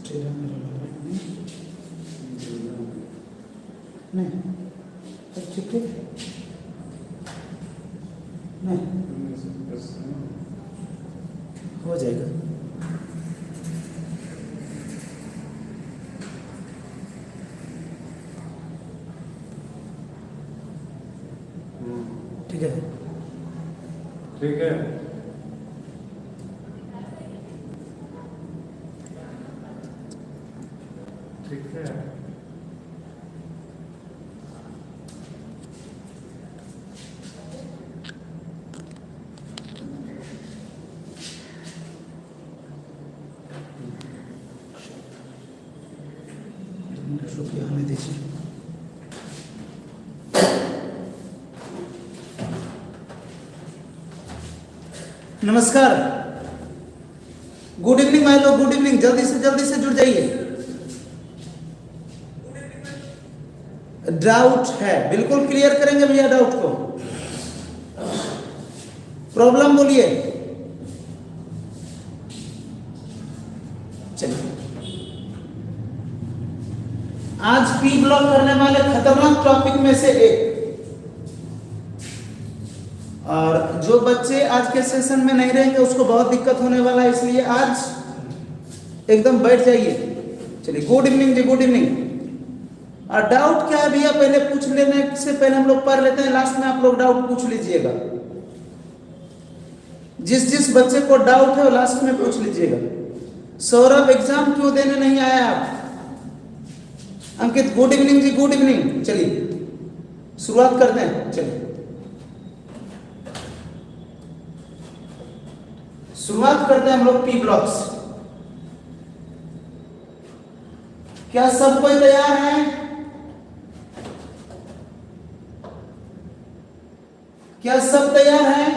तेरा मेरा नहीं ठीक है नहीं हो जाएगा। ठीक है ठीक है ठीक है। शुक्रिया हमें दीजिए। नमस्कार, गुड इवनिंग भाई लोग, गुड इवनिंग। जल्दी से जुड़ जाइए। डाउट है, बिल्कुल क्लियर करेंगे भैया डाउट को। प्रॉब्लम बोलिए। चलिए, आज पी ब्लॉक करने वाले खतरनाक टॉपिक में से एक, और जो बच्चे आज के सेशन में नहीं रहेंगे उसको बहुत दिक्कत होने वाला है, इसलिए आज एकदम बैठ जाइए। चलिए, गुड इवनिंग जी, गुड इवनिंग। और डाउट क्या है भैया, पहले पूछ लेने से पहले हम लोग पढ़ लेते हैं, लास्ट में आप लोग डाउट पूछ लीजिएगा। जिस बच्चे को डाउट है वो लास्ट में पूछ लीजिएगा। सौरभ, एग्जाम क्यों देने नहीं आया आप? अंकित, गुड इवनिंग जी, गुड इवनिंग। चलिए शुरुआत करते हैं। चलिए शुरुआत करते हैं हम लोग पी ब्लॉक्स। क्या सब कोई तैयार है? क्या सब तैयार हैं?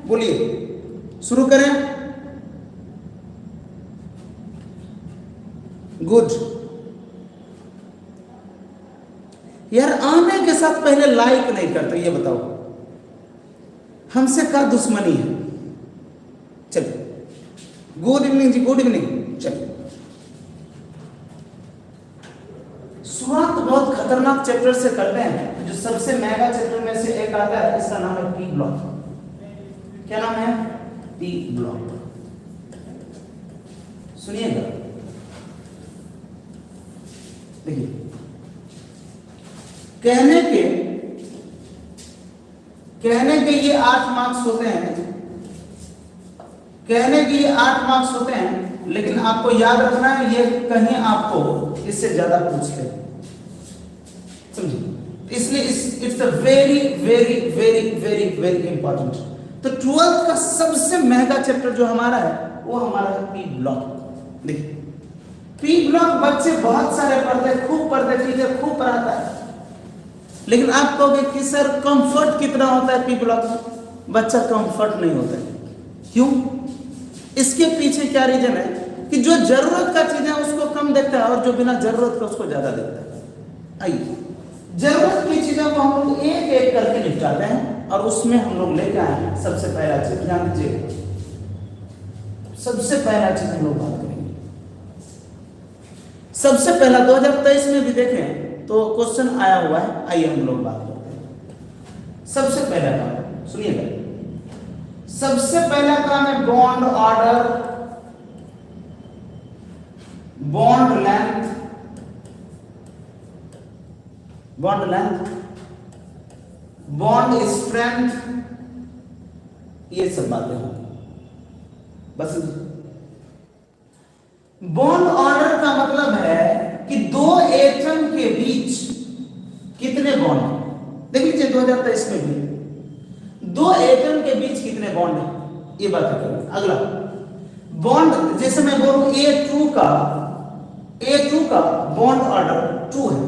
बोलिए, शुरू करें। गुड यार, आने के साथ पहले लाइक नहीं करते, ये बताओ हमसे क्या दुश्मनी है? चलिए, गुड इवनिंग जी, गुड इवनिंग। चलिए, शुरुआत तो बहुत खतरनाक चैप्टर से करते हैं, जो सबसे महंगा चैप्टर में से एक आता है, इसका नाम है पी ब्लॉक। क्या नाम है? P block. सुनिएगा, देखिए, कहने के ये 8 मार्क्स होते हैं, कहने के ये 8 मार्क्स होते हैं, लेकिन आपको याद रखना है ये कहीं आपको इससे ज्यादा पूछते हैं, समझिए। इसलिए it's a very very very very very important. तो 12th का सबसे महंगा चैप्टर जो हमारा है वो हमारा है पी ब्लॉक। देखिए, पी ब्लॉक बच्चे बहुत सारे पढ़ते, खूब पढ़ते, टीचर खूब पढ़ाता है, लेकिन आप कहोगे कि सर कंफर्ट कितना होता है पी ब्लॉक में? बच्चा कंफर्ट नहीं होता है। क्यों? इसके पीछे क्या रीजन है कि जो जरूरत का चीज है उसको कम देखता है और जो बिना जरूरत का उसको ज्यादा देखता है। आइए, जरूरत की चीजों को हम लोग एक एक करके निपटाते हैं और उसमें हम लोग लेके आए हैं। सबसे पहला चीज ध्यान दीजिए, सबसे पहला चीज हम लोग बात करेंगे। सबसे पहला 2023 में भी देखें तो क्वेश्चन आया हुआ है, आइए हम लोग बात करते हैं। सबसे पहला काम सुनिएगा, सबसे पहला काम है bond order, bond length, bond length, bond strength, ये सब बातें होंगी। बस बॉन्ड ऑर्डर का मतलब है कि दो एटम के बीच कितने बॉन्ड हैं। देख लीजिए 2023 में भी दो एटम के बीच कितने बॉन्ड हैं, ये बात करेंगे। अगला बॉन्ड, जैसे मैं बोलूं A2 का बॉन्ड ऑर्डर 2 है।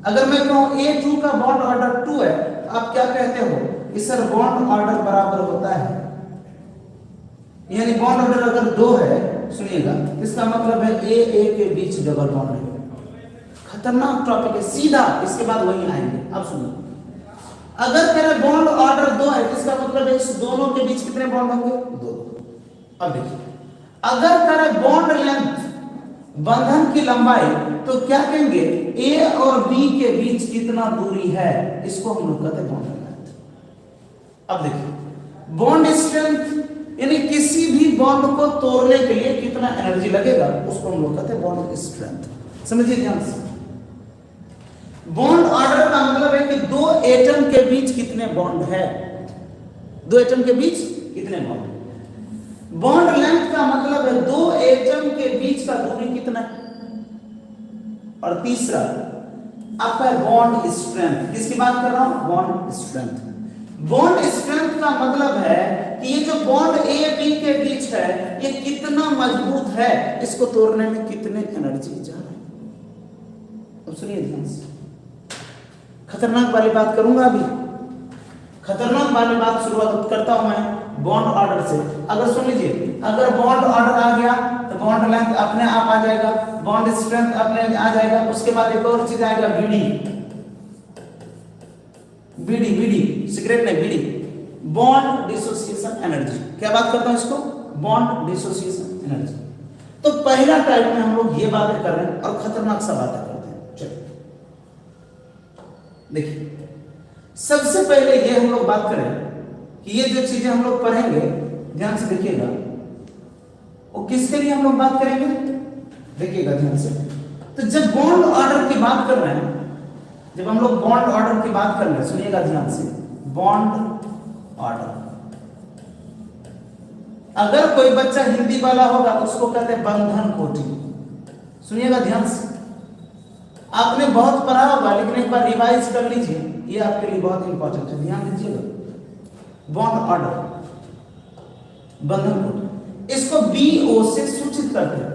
अगर मैं कहूं A2 का बॉन्ड ऑर्डर 2 है, आप क्या कहते हो कि सर बॉन्ड ऑर्डर बराबर होता है, यानी बॉन्ड ऑर्डर अगर 2 है, सुनिएगा, इसका मतलब है A के बीच डबल बॉन्ड है। खतरनाक टॉपिक है, सीधा इसके बाद वही आएंगे। अब सुनिए, अगर कह रहे बॉन्ड ऑर्डर 2 है, इसका मतलब है इस दोनों के बीच कितने बॉन्ड होंगे? 2। अब देखिए, अगर कह रहे बॉन्ड लेंथ बंधन की लंबाई, तो क्या कहेंगे ए और बी के बीच कितना दूरी है, इसको हम लोग कहते हैं बॉन्ड लेंथ। अब देखिए बॉन्ड स्ट्रेंथ यानी किसी भी बॉन्ड को तोड़ने के लिए कितना एनर्जी लगेगा, उसको हम लोग कहते हैं बॉन्ड स्ट्रेंथ। समझिए ध्यान से, बॉन्ड ऑर्डर का मतलब है कि दो एटम के बीच कितने बॉन्ड है, दो एटम के बीच कितने बॉन्ड। बॉन्ड लेंथ का मतलब है दो एटम के बीच का दूरी कितना है। और तीसरा आपका बॉन्ड स्ट्रेंथ, किसकी बात कर रहा हूं, बॉन्ड स्ट्रेंथ। बॉन्ड स्ट्रेंथ का मतलब है कि ये जो बॉन्ड ए बी के बीच है ये कितना मजबूत है, इसको तोड़ने में कितने एनर्जी जा रहा है। अब सुनिए ध्यान से, खतरनाक वाली बात करूंगा अभी, खतरनाक वाली बात शुरुआत करता हूं मैं बॉन्ड ऑर्डर से। अगर सुन लीजिए, अगर बॉन्ड ऑर्डर आ गया तो बॉन्ड लेंथ अपने आप आ जाएगा, बॉन्ड स्ट्रेंथ अपने आ जाएगा। उसके बाद एक और चीज आएगा बीडी, बीडी बीडी सिगरेट नहीं, बीडी बॉन्ड डिसोसिएशन एनर्जी। क्या बात करता हूं इसको, बॉन्ड डिसोसिएशन एनर्जी। तो पहला टाइप में हम लोग ये बातें कर रहे हैं और खतरनाक सा बातें करते हैं। चलिए देखिए, सबसे पहले ये हम लोग बात करें कि ये जो चीजें हम लोग पढ़ेंगे, ध्यान से देखिएगा, वो किसके लिए हम लोग बात करेंगे, देखिएगा ध्यान से। तो जब बॉन्ड ऑर्डर की बात कर रहे हैं, जब हम लोग बॉन्ड ऑर्डर की बात कर रहे हैं, सुनिएगा ध्यान से, बॉन्ड ऑर्डर। अगर कोई बच्चा हिंदी वाला होगा उसको कहते हैं बंधन कोटि। सुनिएगा ध्यान से, आपने बहुत पढ़ा होगा लेकिन एक बार रिवाइज कर लीजिए, ये आपके लिए बहुत इंपॉर्टेंट है, ध्यान दीजिएगा। बॉन्ड ऑर्डर, बंधन कोटि, इसको BO से सूचित करते हैं।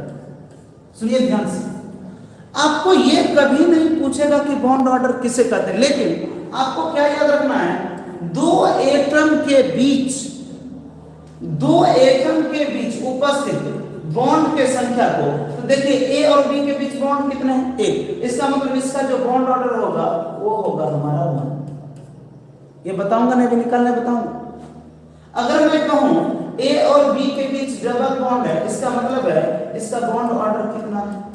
सुनिए ध्यान से, आपको ये कभी नहीं पूछेगा कि बॉन्ड ऑर्डर किसे कहते हैं, लेकिन आपको क्या याद रखना है, दो एटम के बीच, दो एटम के बीच उपस्थित बॉन्ड के संख्या को, तो देखिए ए और बी के बीच बॉन्ड कितने हैं, एक। इसका मतलब इसका जो बॉन्ड ऑर्डर होगा वो होगा हमारा 1। ये बताऊंगा नहीं, भी निकालने बताऊंगा। अगर मैं कहूं ए और बी के बीच डबल बॉन्ड है, इसका मतलब है इसका बॉन्ड ऑर्डर कितना है।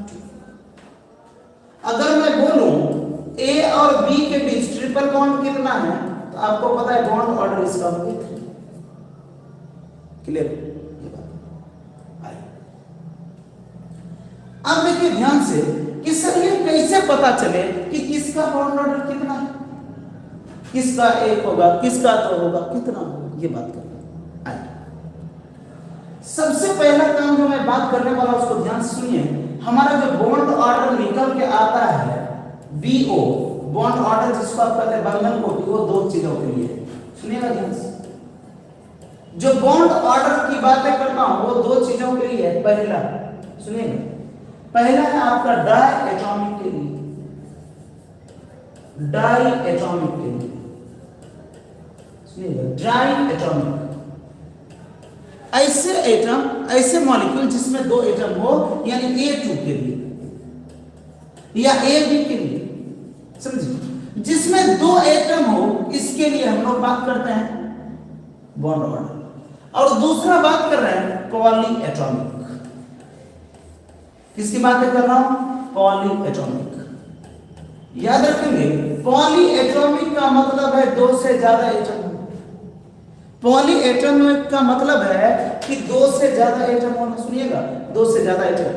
अगर मैं बोलूं ए और बी के बीच ट्रिपल बॉन्ड कितना है, तो आपको पता है बॉन्ड ऑर्डर इसका होगा 3। क्लियर, ये बात। अब देखिए ध्यान से कि सर ये कैसे पता चले कि किसका बॉन्ड ऑर्डर कितना है, किसका 1 होगा, किसका 2 होगा, कितना होगा, ये बात करना। सबसे पहला काम जो मैं बात करने वाला उसको ध्यान से सुनिए। हमारा जो बॉन्ड ऑर्डर निकल के आता है BO, बॉन्ड ऑर्डर जिसको आप कहते हैं बंधन कोटि, वो दो चीजों के लिए है। सुनिएगा ध्यान से, जो बॉन्ड ऑर्डर की बातें करता हूं वो दो चीजों के लिए है। पहला सुनिएगा, पहला है आपका डाई एटॉमिक के लिए, डाई एटॉमिक के लिए, सुनिएगा डाई एटॉमिक, ऐसे एटम, ऐसे मॉलिक्यूल जिसमें दो एटम हो, यानी A2 के लिए या AB के लिए, समझिए, जिसमें दो एटम हो, इसके लिए हम लोग बात करते हैं बॉन्ड ऑर्डर। और दूसरा बात कर रहे हैं पॉली एटॉमिक। किसकी बातें कर रहा हूं, पॉली एटॉमिक। याद रखेंगे, पॉली एटॉमिक का मतलब है दो से ज्यादा एटम। पॉली एटॉमिक का मतलब है कि दो से ज्यादा एटम होना। सुनिएगा, दो से ज्यादा एटम,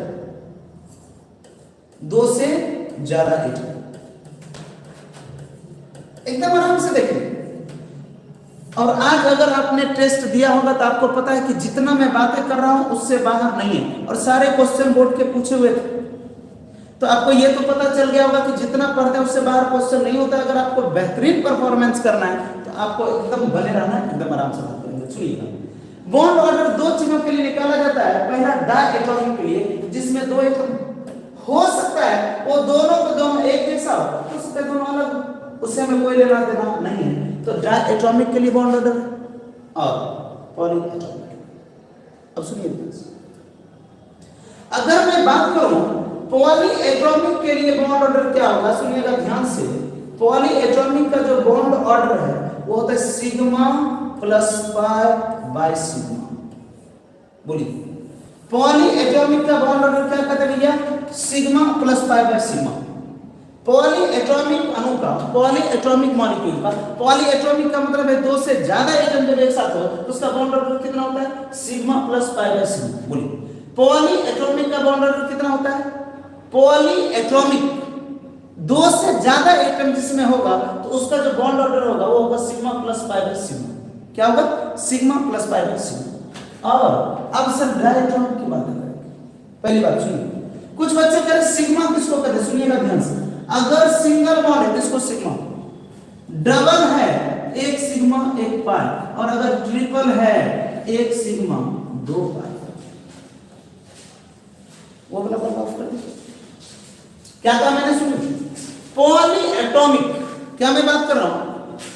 दो से ज्यादा एटम, एकदम आराम से देखें। और आज अगर आपने टेस्ट दिया होगा तो आपको पता है कि जितना मैं बातें कर रहा हूं उससे बाहर नहीं है, और सारे क्वेश्चन बोर्ड के पूछे हुए थे, तो आपको यह तो पता चल गया होगा कि जितना पढ़ते हैं उससे बाहर क्वेश्चन नहीं होता। अगर आपको बेहतरीन परफॉर्मेंस करना है तो आपको एकदम बने रहना है, एकदम आराम से बात करेंगे। सुनिएगा, बॉन्ड ऑर्डर दो चीजों के लिए निकाला जाता है। पहला डाई एटॉमिक के लिए, जिसमें दो एटम हो सकता है वो दोनों को दोनों एक जैसा हो सकता है, दोनों अलग, उससे हमें कोई लेना देना नहीं है। तो डाई एटॉमिक के लिए बॉन्ड ऑर्डर और पॉली एटॉमिक। अब सुनिए, अगर मैं बात करूं पॉली एटॉमिक के लिए बॉन्ड ऑर्डर क्या होगा, सुनिएगा ध्यान से। पॉली एटॉमिक का जो बॉन्ड ऑर्डर है वो होता है sigma plus pi by sigma. बोलिए, पॉली एटॉमिक का बॉन्ड ऑर्डर क्या कहते हैं भैया? Sigma plus pi by sigma. Poly atomic अणु का, पॉली एटॉमिक मॉलिक्यूल का, पॉली एटॉमिक का मतलब है दो से ज्यादा एटम जब एक साथ हो तो उसका बॉन्ड ऑर्डर कितना होता है? Sigma plus pi by sigma. बोलिए पॉली एटॉमिक का बॉन्ड ऑर्डर कितना होता है? पॉली एटॉमिक दो से ज्यादा एटम जिसमें होगा तो उसका जो बॉन्ड ऑर्डर होगा वो होगा sigma plus pi by sigma. क्या होगा? Sigma plus pi by sigma. और अब सर डायटोमिक की बात करेंगे। पहली बात सुनिए, कुछ बच्चे कह रहे सिग्मा किसको कहते हैं? सुनिएगा ध्यान से। अगर सिंगल बॉन्ड है किसको सिग्मा, डबल है एक सिग्मा एक पाई, और अगर ट्रिपल है एक सिग्मा दो पाई। वो वाला बात ऑफ कर दीजिए। क्या कहा मैंने? सुनिए, पॉली एटॉमिक, क्या मैं बात कर रहा हूं?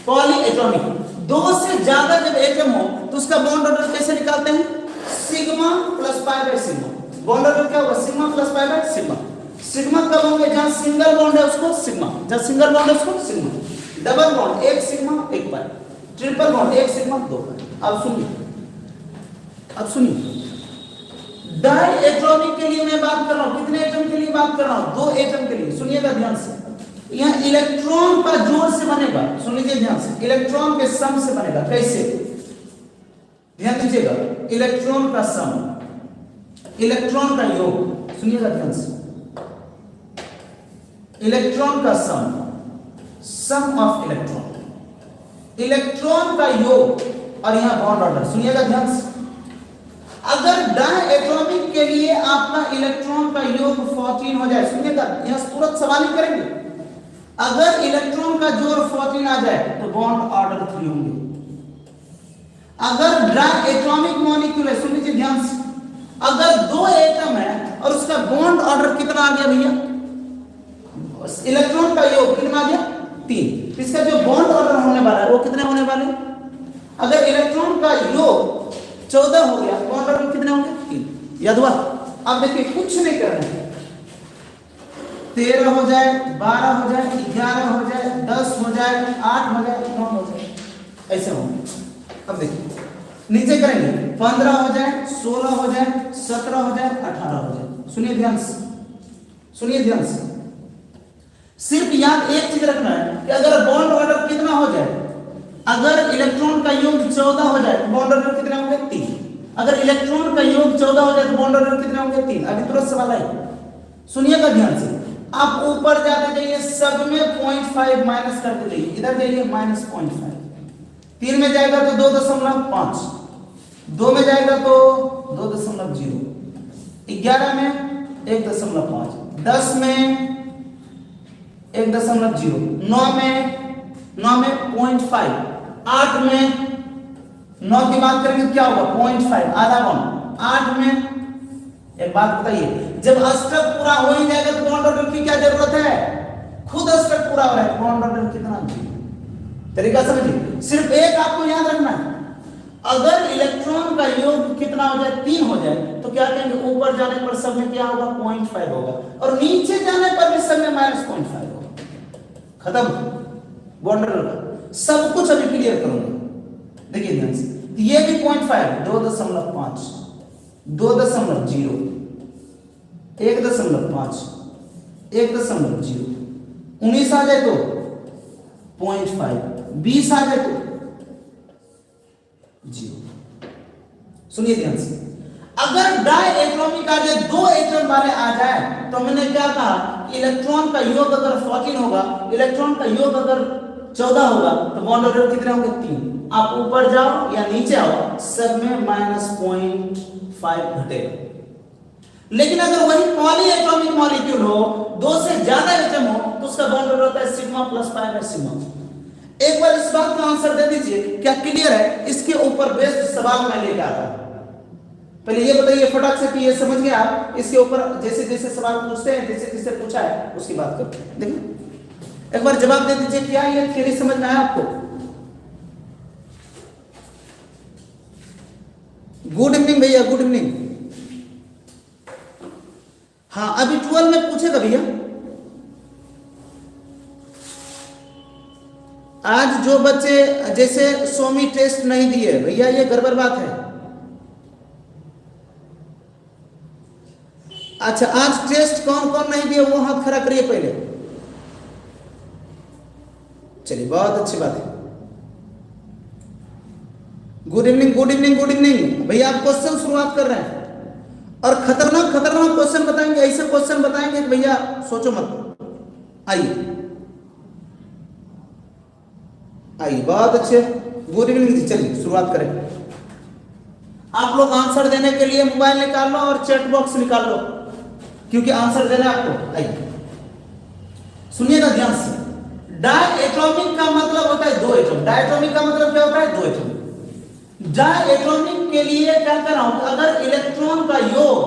पॉली एटॉमिक दो से ज्यादा जब एटम हो तो उसका बॉन्ड ऑर्डर कैसे निकालते हैं? Sigma plus pi by sigma. Bond order क्या होगा? Sigma plus pi by sigma. Sigma कब होंगे? जहां सिंगल बॉन्ड है उसको सिग्मा, जहां सिंगल बॉन्ड है उसको सिग्मा, डबल बॉन्ड एक सिग्मा एक पाई, ट्रिपल बॉन्ड एक सिग्मा दो पाई। अब सुनिए, डाई एटॉमिक के लिए मैं बात कर रहा हूं। कितने एटम के लिए बात कर रहा हूं? दो एटम के लिए। सुनिएगा ध्यान से, यहां इलेक्ट्रॉन का जोड़ से बनेगा। सुन लीजिए ध्यान से, इलेक्ट्रॉन के सम से बनेगा। कैसे? ध्यान दीजिएगा, इलेक्ट्रॉन का सम, इलेक्ट्रॉन का योग। सुनिएगा ध्यान से, इलेक्ट्रॉन का सम ऑफ इलेक्ट्रॉन, इलेक्ट्रॉन का योग और यहां बॉन्ड ऑर्डर। सुनिएगा ध्यान से, अगर डायएटॉमिक के लिए आपका इलेक्ट्रॉन का योग 14 हो जाए, सुनिएगा यहां तुरंत सवाल ही करेंगे, अगर इलेक्ट्रॉन का जोड़ 14 आ जाए तो बॉन्ड ऑर्डर 3 होंगे। अगर डायएटॉमिक मॉलिक्यूल है, सुन लीजिए ध्यान से, अगर दो एटम है और उसका बॉन्ड ऑर्डर कितना आ गया भैया? इलेक्ट्रॉन का योग कितना आ गया? 3। इसका जो बॉन्ड ऑर्डर होने वाला है वो कितने होने वाले? अगर इलेक्ट्रॉन का योग 14 हो गया, बॉन्ड ऑर्डर कितने होंगे? 3। याद हुआ? अब देखिए कुछ नहीं करना है, 13 हो जाए, 12 हो जाए, 11 हो जाए, 10 हो जाए, 8 हो जाए, 9 हो जाए, ऐसे होंगे। अब देखिए नीचे करेंगे, 15 हो जाए, 16 हो जाए, 17 हो जाए, 18 हो जाए। सुनिए ध्यान से, सुनिए ध्यान से, सिर्फ याद एक चीज रखना है कि अगर बॉन्ड ऑर्डर कितना हो जाए, अगर इलेक्ट्रॉन का योग 14 हो जाए तो बॉन्ड ऑर्डर कितने होंगे? 3। अगर इलेक्ट्रॉन का योग 14 हो जाए तो बॉन्ड ऑर्डर कितने होंगे? 3। अभी तुरंत सवाल आए, सुनिएगा ध्यान से। आप ऊपर जाते जाइए, सब में 0.5 माइनस करते जाइए, इधर जाइए -0.5, 3 में जाएगा तो 2.5, 2 में जाएगा तो 2.0, 11 में 1.5, 10 में 1.0, 9 में 0.5, 8 में 9 की बात करेंगे क्या होगा? 0.5, आधा बॉन्ड। 8 में एक बात बताइए, जब अष्टक पूरा हो ही जाएगा तो बॉन्ड ऑर्डर की क्या जरूरत है? खुद अष्टक पूरा हो रहा है, बॉन्ड ऑर्डर कितना चाहिए? तरीका समझिए, सिर्फ एक आपको याद रखना है, अगर इलेक्ट्रॉन का योग कितना हो जाए? 3 हो जाए तो क्या कहेंगे? ऊपर जाने पर सब में क्या होगा? 0.5 होगा, और नीचे जाने पर भी सब में -0.5 होगा। खत्म बॉन्ड ऑर्डर का सब कुछ अभी क्लियर करूंगा। देखिए ध्यान से, ये भी 0.5, 2.5, 2.0, 1.5, 1.0, 19 आ जाए तो 0.5, 20 आ जाए तो 0। सुनिए ध्यान से, अगर डायएटॉमिक आ जाए, दो एटम वाले आ जाए, तो मैंने क्या कहा? इलेक्ट्रॉन का योग अगर 14 होगा, इलेक्ट्रॉन का योग अगर 14 होगा तो बॉन्ड ऑर्डर कितने होंगे? 3। आप ऊपर जाओ या नीचे आओ, सब में -0.5 घटेगा। लेकिन अगर वही पॉली एटॉमिक मॉलिक्यूल हो, दो से ज्यादा एटम हो, तो उसका बॉन्ड ऑर्डर होता है sigma plus pi by sigma. एक बार इस बात का आंसर दे दीजिए, क्या क्लियर है? इसके ऊपर बेस्ड सवाल मैं लेकर आता हूं। पहले ये बताइए फटाक से कि ये समझ गए आप? इसके ऊपर जैसे जैसे सवाल पूछते हैं, जैसे जैसे पूछा है उसकी बात करते हैं। देखिए एक बार जवाब दे दीजिए, क्या ये थ्योरी समझ में आया आपको? गुड इवनिंग भैया, गुड इवनिंग। हाँ अभी 12 में पूछेगा भैया, आज जो बच्चे जैसे सोमी टेस्ट नहीं दिए भैया, ये गड़बड़ बात है। अच्छा, आज टेस्ट कौन कौन नहीं दिया वो हाथ खड़ा करिए पहले। चलिए, बहुत अच्छी बात है। Good evening, good evening, good evening. भैया आप क्वेश्चन शुरुआत कर रहे हैं और खतरनाक खतरनाक क्वेश्चन बताएंगे, ऐसे क्वेश्चन बताएंगे कि भैया सोचो मत। आइए आइए, बहुत अच्छे। गुड इवनिंग जी। चलिए शुरुआत करें। आप लोग आंसर देने के लिए मोबाइल निकाल लो और चैट बॉक्स निकाल लो, क्योंकि आंसर देना है आपको। आइए सुनिएगा ध्यान से। डायएटॉमिक का मतलब होता है दो एटम। डायएटॉमिक का मतलब क्या होता है? दो एटम। डायएटॉमिक के लिए क्या करना होगा? अगर इलेक्ट्रॉन का योग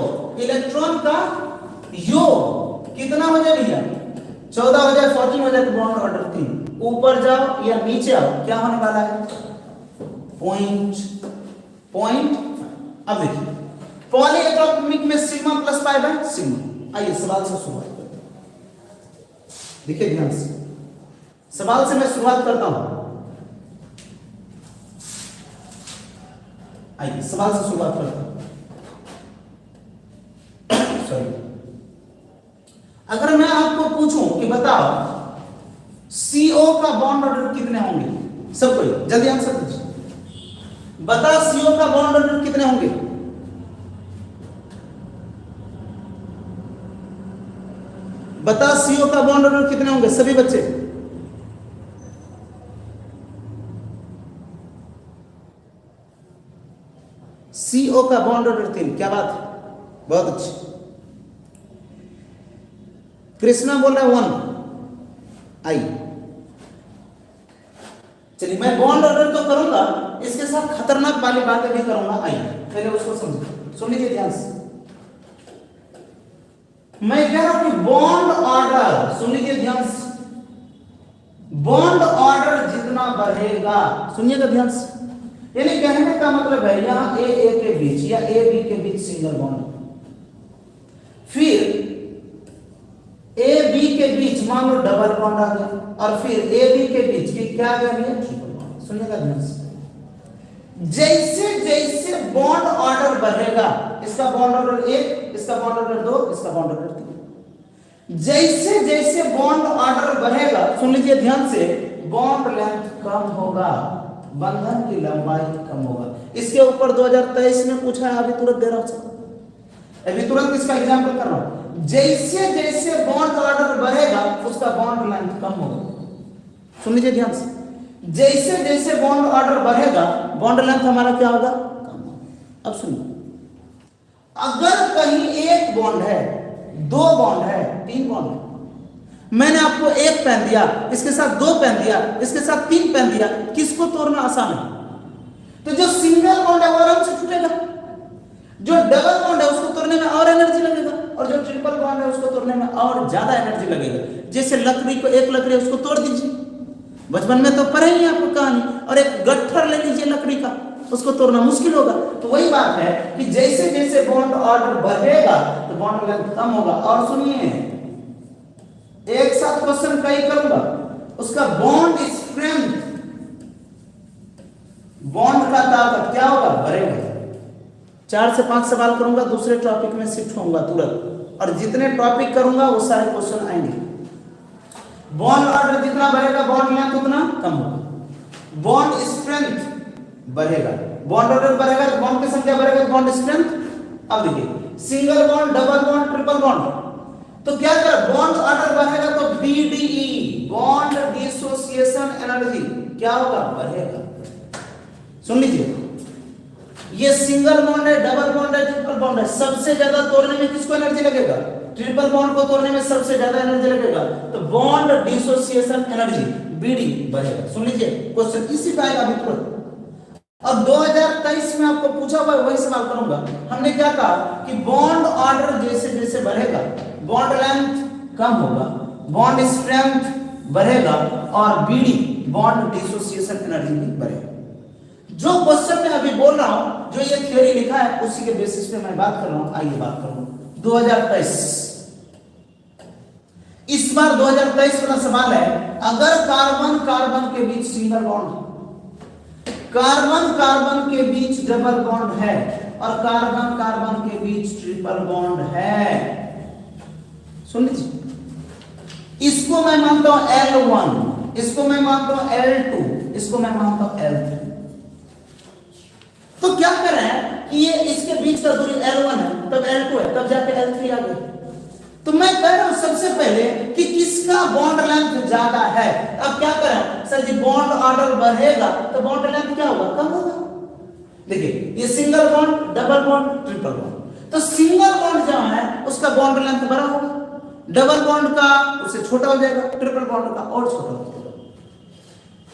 कितना हो जाए भैया? 14 हो जाए, 14 हो जाए तो बॉन्ड ऑर्डर 3। ऊपर जाओ या नीचे आओ, क्या होने वाला है? पॉइंट। अब देखिए, पॉलीएटॉमिक में sigma plus pi by sigma. आइए सवाल से शुरुआत करते हैं। देखिए ध्यान से, सवाल से मैं शुरुआत करता हूं। आइए सवाल से शुरुआत करता हूं। सॉरी, अगर मैं आपको पूछूं कि बताओ CO का बॉन्ड ऑर्डर कितने होंगे? सब कोई जल्दी आंसर दीजिए। बता CO का बॉन्ड ऑर्डर कितने होंगे? बता CO का बॉन्ड ऑर्डर कितने होंगे सभी बच्चे? CO का बॉन्ड ऑर्डर 3। क्या बात है, बहुत अच्छी। कृष्णा बोल रहा है 1। आइए चलिए, मैं बॉन्ड ऑर्डर तो करूंगा, इसके साथ खतरनाक वाली बातें भी करूंगा। आइए पहले उसको समझो, सुन लीजिए ध्यान से। मैं कह रहा हूं कि बॉन्ड ऑर्डर, सुन लीजिए ध्यान से, बॉन्ड ऑर्डर जितना बढ़ेगा, सुनिएगा ध्यान से, यानी कहने का मतलब है यहां ए के बीच या ए बी के बीच सिंगल बॉन्ड, फिर ए बी के बीच मान लो डबल बॉन्ड आ गया, और फिर ए बी के बीच की क्या आ गया? Triple bond. सुनिएगा ध्यान से, जैसे जैसे बॉन्ड ऑर्डर बढ़ेगा, इसका बॉन्ड ऑर्डर 1, इसका बॉन्ड ऑर्डर 2, इसका बॉन्ड ऑर्डर 3, जैसे जैसे बॉन्ड ऑर्डर बढ़ेगा, सुन लीजिए ध्यान से, बॉन्ड लेंथ कम होगा, बंधन की लंबाई कम होगा। इसके ऊपर 2023 में पूछा है, अभी तुरंत दे रहा हूं, अभी तुरंत इसका एग्जांपल कर रहा हूं। जैसे जैसे बॉन्ड ऑर्डर बढ़ेगा उसका बॉन्ड लेंथ कम होगा। सुन लीजिए ध्यान से, जैसे जैसे बॉन्ड ऑर्डर बढ़ेगा बॉन्ड लेंथ हमारा क्या होगा? कम होगा। अब सुनिए, अगर कहीं एक बॉन्ड है, 2 बॉन्ड है, 3 बॉन्ड है, मैंने आपको 1 पेन दिया, इसके साथ 2 पेन दिया, इसके साथ 3 पेन दिया, किसको तोड़ना आसान है? तो जो सिंगल बॉन्ड है वो आराम से टूटेगा, जो डबल बॉन्ड है उसको तोड़ने में और एनर्जी लगेगा, और जो ट्रिपल बॉन्ड है उसको तोड़ने में और ज्यादा एनर्जी लगेगा। जैसे लकड़ी को, एक लकड़ी उसको तोड़ दीजिए, बचपन में तो पढ़े ही आपको कहानी, और एक गट्ठर ले लीजिए लकड़ी का, उसको तोड़ना मुश्किल होगा। तो वही बात है कि जैसे जैसे बॉन्ड ऑर्डर बढ़ेगा तो बॉन्ड लेंथ कम होगा। और सुनिए, एक साथ क्वेश्चन कई करूंगा, उसका बॉन्ड स्ट्रेंथ, बॉन्ड का ताकत क्या होगा? बढ़ेगा। 4 से 5 सवाल करूंगा, दूसरे टॉपिक में शिफ्ट होऊंगा तुरंत, और जितने टॉपिक करूंगा वो सारे क्वेश्चन आएंगे। बॉन्ड ऑर्डर जितना बढ़ेगा बॉन्ड लेंथ उतना कम होगा। बॉन्ड स्ट्रेंथ बढ़ेगा, बॉन्ड ऑर्डर बढ़ेगा तो बॉन्ड की संख्या बढ़ेगा, बॉन्ड स्ट्रेंथ। अब देखिए, single bond, double bond, triple bond, तो क्या कर, बॉन्ड ऑर्डर बढ़ेगा तो BDE, बॉन्ड डिसोसिएशन एनर्जी क्या होगा? बढ़ेगा। सुन लीजिए, ये सिंगल बॉन्ड है, डबल बॉन्ड है, ट्रिपल बॉन्ड है, सबसे ज्यादा तोड़ने में किसको एनर्जी लगेगा? ट्रिपल बॉन्ड को तोड़ने में सबसे ज्यादा एनर्जी लगेगा, तो बॉन्ड डिसोसिएशन एनर्जी BD बढ़ेगा। सुन लीजिए, क्वेश्चन इसी का आएगा अभी तुरंत। अब 2023 में आपको पूछा हुआ वही सवाल करूंगा। हमने क्या कहा कि बॉन्ड ऑर्डर जैसे जैसे बढ़ेगा बॉन्ड लेंथ कम होगा, बॉन्ड स्ट्रेंथ बढ़ेगा, और BD बॉन्ड डिसोसिएशन एनर्जी भी बढ़ेगा। जो क्वेश्चन मैं अभी बोल रहा हूं, जो ये थ्योरी लिखा है, उसी के बेसिस पे मैं बात कर रहा हूं। आइए बात करूं 2023, इस बार 2023 वाला सवाल है, अगर कार्बन कार्बन के बीच सिंगल बॉन्ड, कार्बन कार्बन के बीच डबल बॉन्ड है, और कार्बन कार्बन के बीच ट्रिपल बॉन्ड है, सुन लीजिए, इसको मैं मानता हूं L1, इसको मैं मानता हूं L2, इसको मैं मानता हूं L3। तो क्या कर रहे हैं कि ये इसके बीच का दूरी L1 है, तब L2 है, तब जाके L3 आ गया। तो मैं कह रहा हूं सबसे पहले कि किसका बॉन्ड लेंथ ज्यादा है। अब क्या करें सर जी, बॉन्ड ऑर्डर बढ़ेगा तो बॉन्ड लेंथ क्या होगा, कम होगा। देखिए ये single bond, double bond, triple bond, तो सिंगल बॉन्ड जो है उसका बॉन्ड लेंथ बड़ा होगा, डबल बॉन्ड का उससे छोटा हो जाएगा, ट्रिपल बॉन्ड का और छोटा हो जाएगा।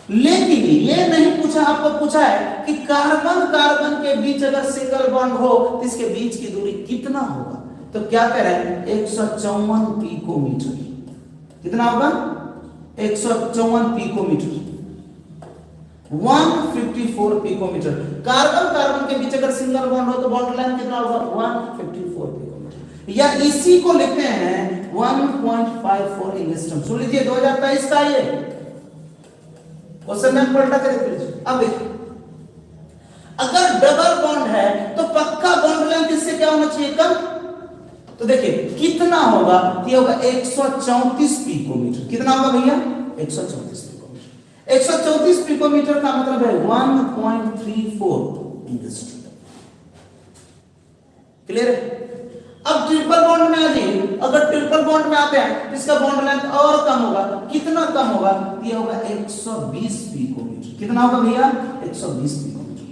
लेकिन ये नहीं पूछा, आपको पूछा है कि कार्बन कार्बन के बीच अगर सिंगल बॉन्ड हो तो इसके बीच की दूरी कितना होगा। तो क्या करें, 154 पिकोमीटर। कितना होगा, 154 पिकोमीटर, 154 पिकोमीटर। कार्बन कार्बन के बीच अगर सिंगल बॉन्ड हो तो बॉन्ड लेंथ कितना होगा, 154 पिकोमीटर, या इसी को लिखते हैं 1.54 एंगस्ट्रॉम। सुन लीजिए 2023 का ये क्वेश्चन में पलटा के देख लीजिए। अब देखिए, अगर डबल बॉन्ड है तो पक्का बॉन्ड लेंथ इससे क्या होना चाहिए, कम। तो देखिए कितना होगा, ये होगा 134 पिकोमीटर। कितना होगा भैया, 134 पिकोमीटर। 134 पिकोमीटर का मतलब है 1.34 एंगस्ट्रॉम। क्लियर है। अब ट्रिपल बॉन्ड में आ जाइए, अगर ट्रिपल बॉन्ड में आते हैं इसका बॉन्ड लेंथ और कम होगा। कितना कम होगा, ये होगा 120 पिकोमीटर। कितना होगा भैया, 120 पिकोमीटर।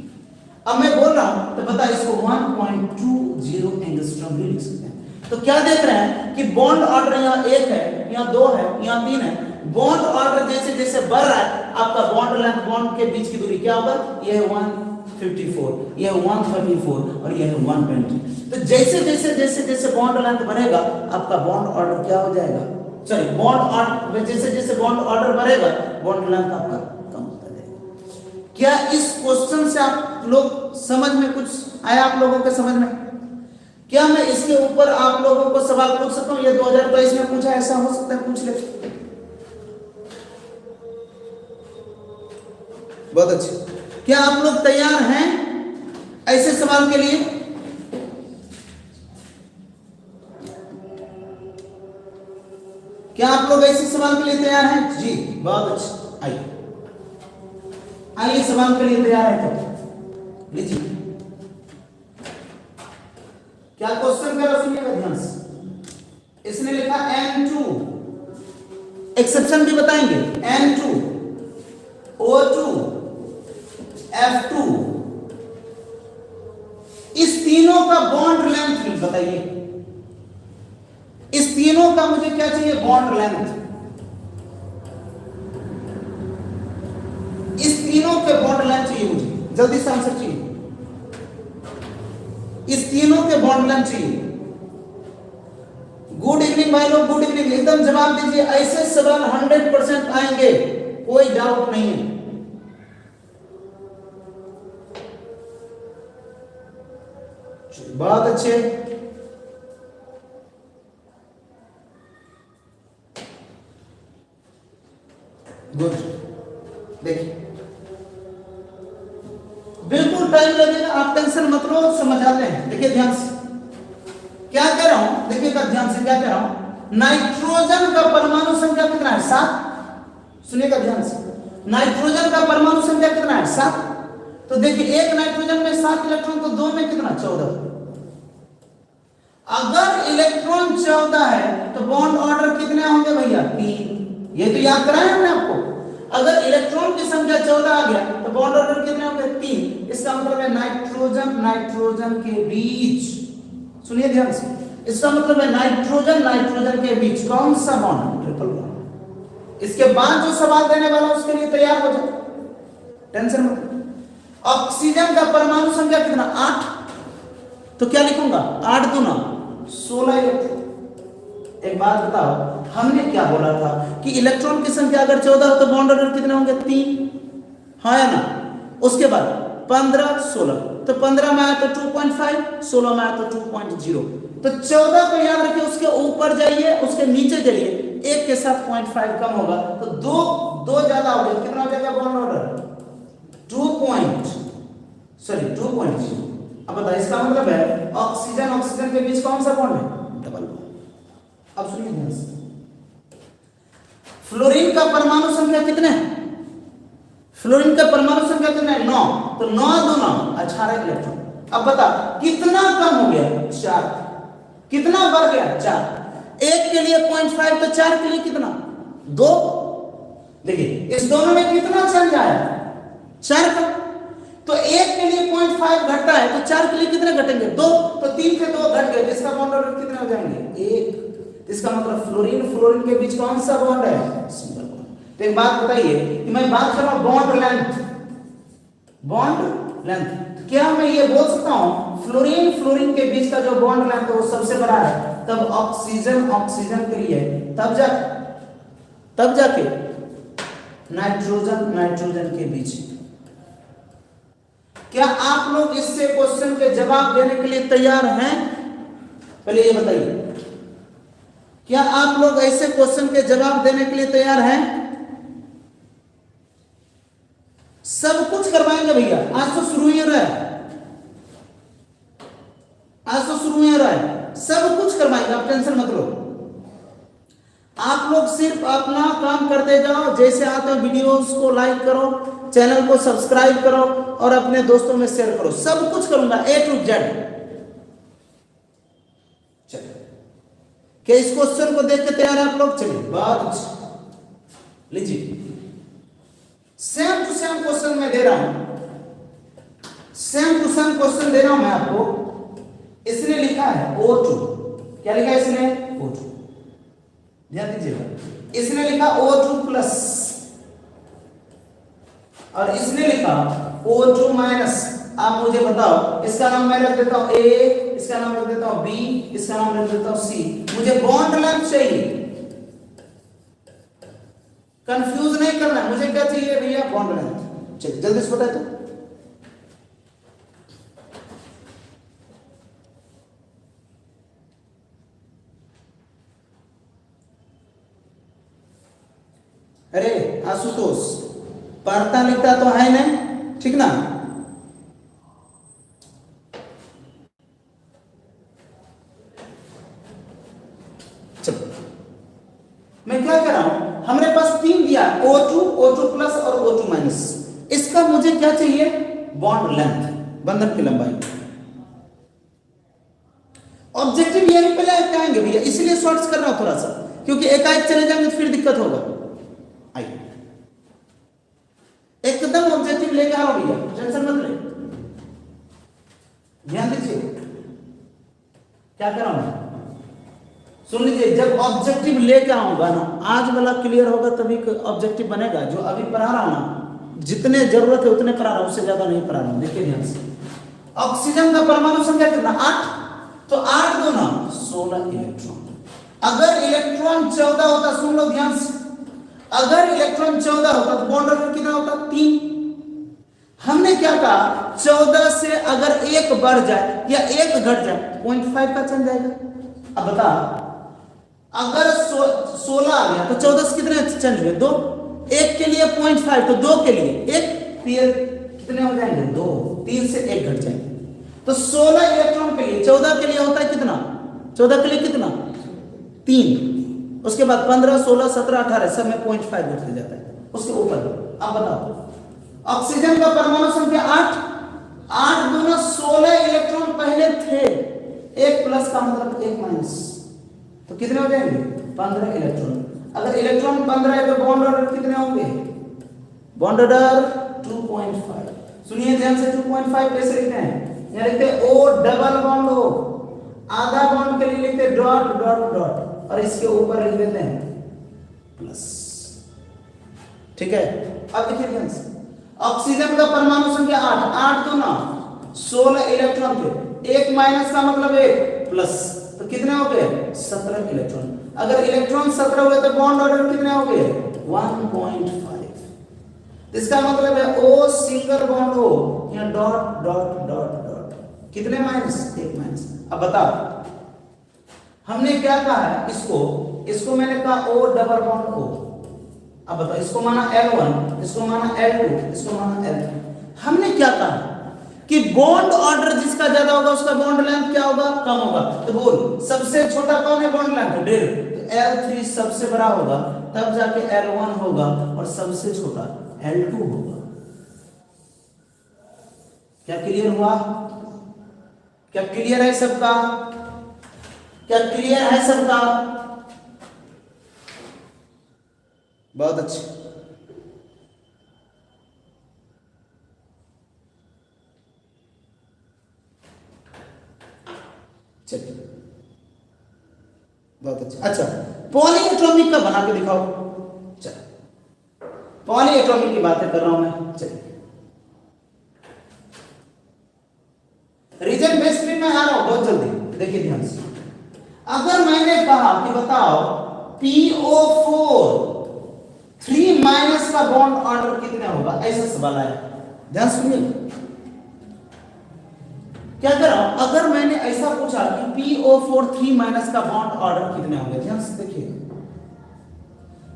अब मैं बोल रहा हूं तो बता, इसको 1.20 एंगस्ट्रॉम भी लिख सकते हैं। तो क्या देख रहे हैं कि बॉन्ड ऑर्डर यहाँ 1 है, यहाँ 2 है, यहाँ 3 है। बॉन्ड ऑर्डर जैसे जैसे बढ़ रहा है, आपका बॉन्ड लेंथ, बॉन्ड के बीच की दूरी क्या होगा, ये है 154, ये 134 और ये है 120। तो जैसे जैसे जैसे जैसे बॉन्ड लेंथ बढ़ेगा आपका बॉन्ड ऑर्डर क्या हो जाएगा, सॉरी बॉन्ड ऑर्डर, जैसे जैसे बॉन्ड ऑर्डर बढ़ेगा बॉन्ड लेंथ आपका कम होता जाएगा। क्या इस क्वेश्चन से आप लोग समझ में कुछ आया, आप लोगों के समझ में? क्या मैं इसके ऊपर आप लोगों को सवाल पूछ सकता हूं, ये 2023 में पूछा, ऐसा हो सकता है, पूछ ले। बहुत अच्छे। क्या आप लोग तैयार हैं ऐसे सवाल के लिए? क्या आप लोग ऐसे सवाल के लिए तैयार हैं? जी बहुत अच्छा, आइए आइए सवाल के लिए तैयार है तो लीजिए। क्या क्वेश्चन कर रहा, सुनिएगा ध्यान से। इसने लिखा N2, एक्सेप्शन भी बताएंगे, N2 O2 F2, इस तीनों का बॉन्ड लेंथ बताइए। इस तीनों का मुझे क्या चाहिए, बॉन्ड लेंथ। इस तीनों के बॉन्ड लेंथ चाहिए मुझे, जल्दी से आंसर चाहिए। इस तीनों के बॉन्ड लेंथ चाहिए। गुड इवनिंग भाई लोग, गुड इवनिंग। एकदम जवाब दीजिए, ऐसे सवाल 100% आएंगे, कोई डाउट नहीं है। बहुत अच्छे। गुड। देखिए बिल्कुल टाइम लगेगा, आप टेंशन मत लो, समझ आते हैं। देखिए ध्यान से क्या कह रहा हूं, देखिएगा ध्यान से क्या कह रहा हूं। नाइट्रोजन का परमाणु संख्या कितना है, 7। सुनिएगा ध्यान से, नाइट्रोजन का परमाणु संख्या कितना है, 7। तो देखिए एक नाइट्रोजन में 7 इलेक्ट्रॉन, तो 2 में कितना, 14। अगर इलेक्ट्रॉन 14 है तो बॉन्ड ऑर्डर कितने होंगे भैया, 3। ये तो याद कराया हमने आपको। अगर इलेक्ट्रॉन की संख्या 14 आ गया तो बॉन्ड ऑर्डर कितने होंगे, 3। इसका मतलब है नाइट्रोजन नाइट्रोजन के बीच, सुनिए ध्यान से, इसका मतलब है नाइट्रोजन नाइट्रोजन के बीच कौन सा बॉन्ड, ट्रिपल बॉन्ड। इसके बाद जो सवाल देने वाला उसके लिए तैयार हो जाए, टेंशन मत। ऑक्सीजन का परमाणु संख्या कितना, 8। तो क्या लिखूंगा, 8 दूना 16 इलेक्ट्रॉन। एक बात बताओ, हमने क्या बोला था कि इलेक्ट्रॉन की संख्या अगर 14 हो तो बॉन्ड ऑर्डर कितने होंगे, 3, हाँ या ना। उसके बाद 15 16, तो 15 में आया तो 2.5, 16 में आया तो 2.0। तो 14 को याद रखिए, उसके ऊपर जाइए, उसके नीचे जाइए, एक के साथ 0.5 कम होगा तो दो ज्यादा हो गया, कितना हो जाएगा बॉन्ड ऑर्डर, 2.0। अब बताइए, इसका मतलब है ऑक्सीजन ऑक्सीजन के बीच कौन सा बॉन्ड है, डबल बॉन्ड। अब सुनिए ध्यान से, फ्लोरीन का परमाणु संख्या कितने हैं? फ्लोरीन का परमाणु संख्या कितने हैं? 9। तो 9 2 9 18 इलेक्ट्रॉन। अब बता कितना कम हो गया? 4। कितना बढ़ गया? 4। एक के लिए 0.5 तो 4 के लिए कितना? 2। देखिए इस दोनों में कितना चेंज आया? 4 का। तो एक के लिए 0.5 घटता है तो 4 के लिए कितने घटेंगे? 2। तो 3 के 2 घट गए, इसका बॉन्ड ऑर्डर कितने हो जाएंगे? 1। इसका मतलब फ्लोरीन फ्लोरीन के बीच कौन सा बॉन्ड है? Single bond. तो एक बात बताइए कि मैं बात कर रहा हूं बॉन्ड लेंथ, बॉन्ड लेंथ, क्या मैं ये बोल सकता हूं फ्लोरीन फ्लोरीन के बीच का जो बॉन्ड लेंथ है वो सबसे बड़ा है? तब ऑक्सीजन ऑक्सीजन के लिए, तब जाके नाइट्रोजन नाइट्रोजन के बीच। क्या आप लोग इससे क्वेश्चन के जवाब देने के लिए तैयार हैं? पहले ये बताइए, क्या आप लोग ऐसे क्वेश्चन के जवाब देने के लिए तैयार हैं? सब कुछ करवाएंगे भैया, आज तो शुरू ही रहा है, आज तो शुरू ही रहा है, सब कुछ करवाएंगे, आप टेंशन मत लो। आप लोग सिर्फ अपना काम करते जाओ, जैसे आते हैं वीडियोस को लाइक करो, चैनल को सब्सक्राइब करो और अपने दोस्तों में शेयर करो, सब कुछ करूंगा A to Z। चलिए क्या इस क्वेश्चन को देख के तैयार है आप लोग? चलिए बहुत अच्छा, लीजिए सेम टू सेम क्वेश्चन मैं दे रहा हूं, सेम टू सेम क्वेश्चन दे रहा हूं मैं आपको। इसने लिखा है O2, क्या लिखा है इसने? O2, ध्यान दीजिएगा, इसने लिखा O2 प्लस और इसने लिखा O2 माइनस। आप मुझे बताओ, इसका नाम मैं रख देता हूं A, इसका नाम रख देता हूं B, इसका नाम रख देता हूं C। मुझे बॉन्ड लेंथ चाहिए, कंफ्यूज नहीं करना, मुझे क्या चाहिए भैया? Bond length. चलिए जल्दी से बताए तो। अरे आशुतोष, पढ़ता लिखता तो है नहीं, ठीक ना? चलो मैं क्या कर रहा हूं, हमारे पास 3 दिया O2, O2 प्लस और O2 माइनस। इसका मुझे क्या चाहिए? बॉन्ड लेंथ, बंधन की लंबाई। ऑब्जेक्टिव यही पहले आएंगे भैया, इसलिए शॉर्ट्स कर रहा हूं थोड़ा सा, क्योंकि एकाएक चले जाएंगे तो फिर दिक्कत होगा। आइए एकदम ऑब्जेक्टिव लेके आ रहा हूं भैया, टेंशन मत ले, ध्यान दीजिए क्या कर रहा हूं। सुन लीजिए, जब ऑब्जेक्टिव लेके आऊंगा ना, आज वाला क्लियर होगा तभी ऑब्जेक्टिव बनेगा। जो अभी पढ़ा रहा हूं ना, जितने जरूरत है उतने पढ़ा रहा हूं, उससे ज्यादा नहीं पढ़ा रहा हूं। देखिए ध्यान से, ऑक्सीजन का परमाणु संख्या कितना? 8। तो 8 2 9 16 इलेक्ट्रॉन। अगर इलेक्ट्रॉन 14 होता, सुन लो ध्यान से, अगर इलेक्ट्रॉन 14 होता तो बॉन्ड नंबर कितना होता? 3। हमने क्या कहा? 14 से अगर 1 बढ़ जाए या 1 घट जाए 0.5 का चेंज जाएगा। अब बता, अगर 16 आ गया तो 14 से कितने चेंज हुए? 2। 1 के लिए 0.5 तो 2 के लिए 1, कितने हो जाएंगे? 2। 3 से 1 घट जाएंगे। तो 16 इलेक्ट्रॉन के लिए, 14 के लिए होता है कितना? 14 के लिए कितना? 3। उसके बाद 15 16 17 18 सब में 0.5 घटते जाता है। उसके ऊपर अब बताओ, ऑक्सीजन का परमाणु संख्या 8, 8 2 9 16 इलेक्ट्रॉन पहले थे, 1 प्लस का मतलब 1 माइनस, तो कितने हो जाएंगे? 15 इलेक्ट्रॉन। अगर इलेक्ट्रॉन 15 है तो बॉन्ड ऑर्डर कितने होंगे? Bond order 2.5। सुनिए ध्यान से, 2.5 कैसे लिखते हैं? यहाँ लिखते हैं O डबल बॉन्ड O, आधा बॉन्ड के लिए लिखते हैं डॉट डॉट डॉट और इसके ऊपर लिख देते हैं प्लस। ठीक है, अब देखिए ध्यान से, ऑक्सीजन का परमाणु संख्या 8, 8 2 9 16 इलेक्ट्रॉन थे, 1 माइनस का मतलब 1 प्लस, तो कितने हो गए? 17 इलेक्ट्रॉन। अगर इलेक्ट्रॉन 17 हुए तो बॉन्ड ऑर्डर कितने हो गए? 1.5। इसका मतलब है O सिंगल बॉन्ड O, यहाँ डॉट डॉट डॉट डॉट, कितने माइनस? 1 माइनस। अब बताओ, हमने क्या कहा है? इसको मैंने कहा O डबल बॉन्ड O। अब बताओ, इसको माना L1, इसको माना L2, इसको माना L3। हमने क्या कहा? कि बॉन्ड ऑर्डर जिसका ज्यादा होगा उसका बॉन्ड लेंथ क्या होगा, कम होगा। तो बोल सबसे छोटा कौन है बॉन्ड लेंथ, डेढ़। तो L3 सबसे बड़ा होगा, तब जाके L1 होगा, और सबसे छोटा L2 होगा। क्या क्लियर हुआ? क्या क्लियर है सबका? क्या क्लियर है सबका? बहुत अच्छे। चलिए बहुत अच्छा। अच्छा पॉलीएटॉमिक का बना के दिखाओ। चलो पॉलीएटॉमिक की बातें कर रहा हूं मैं। चलिए रीजन बेस्ड में मैं आ रहा हूं बहुत जल्दी, देखिए ध्यान से। अगर मैंने कहा कि बताओ PO4 3 माइनस का बॉन्ड ऑर्डर कितना होगा, ऐसा सवाल आया, ध्यान सुनिए। क्या कर रहा हूं, अगर मैंने ऐसा पूछा कि PO4 3 माइनस का बॉन्ड ऑर्डर कितने होंगे, ध्यान से देखिए,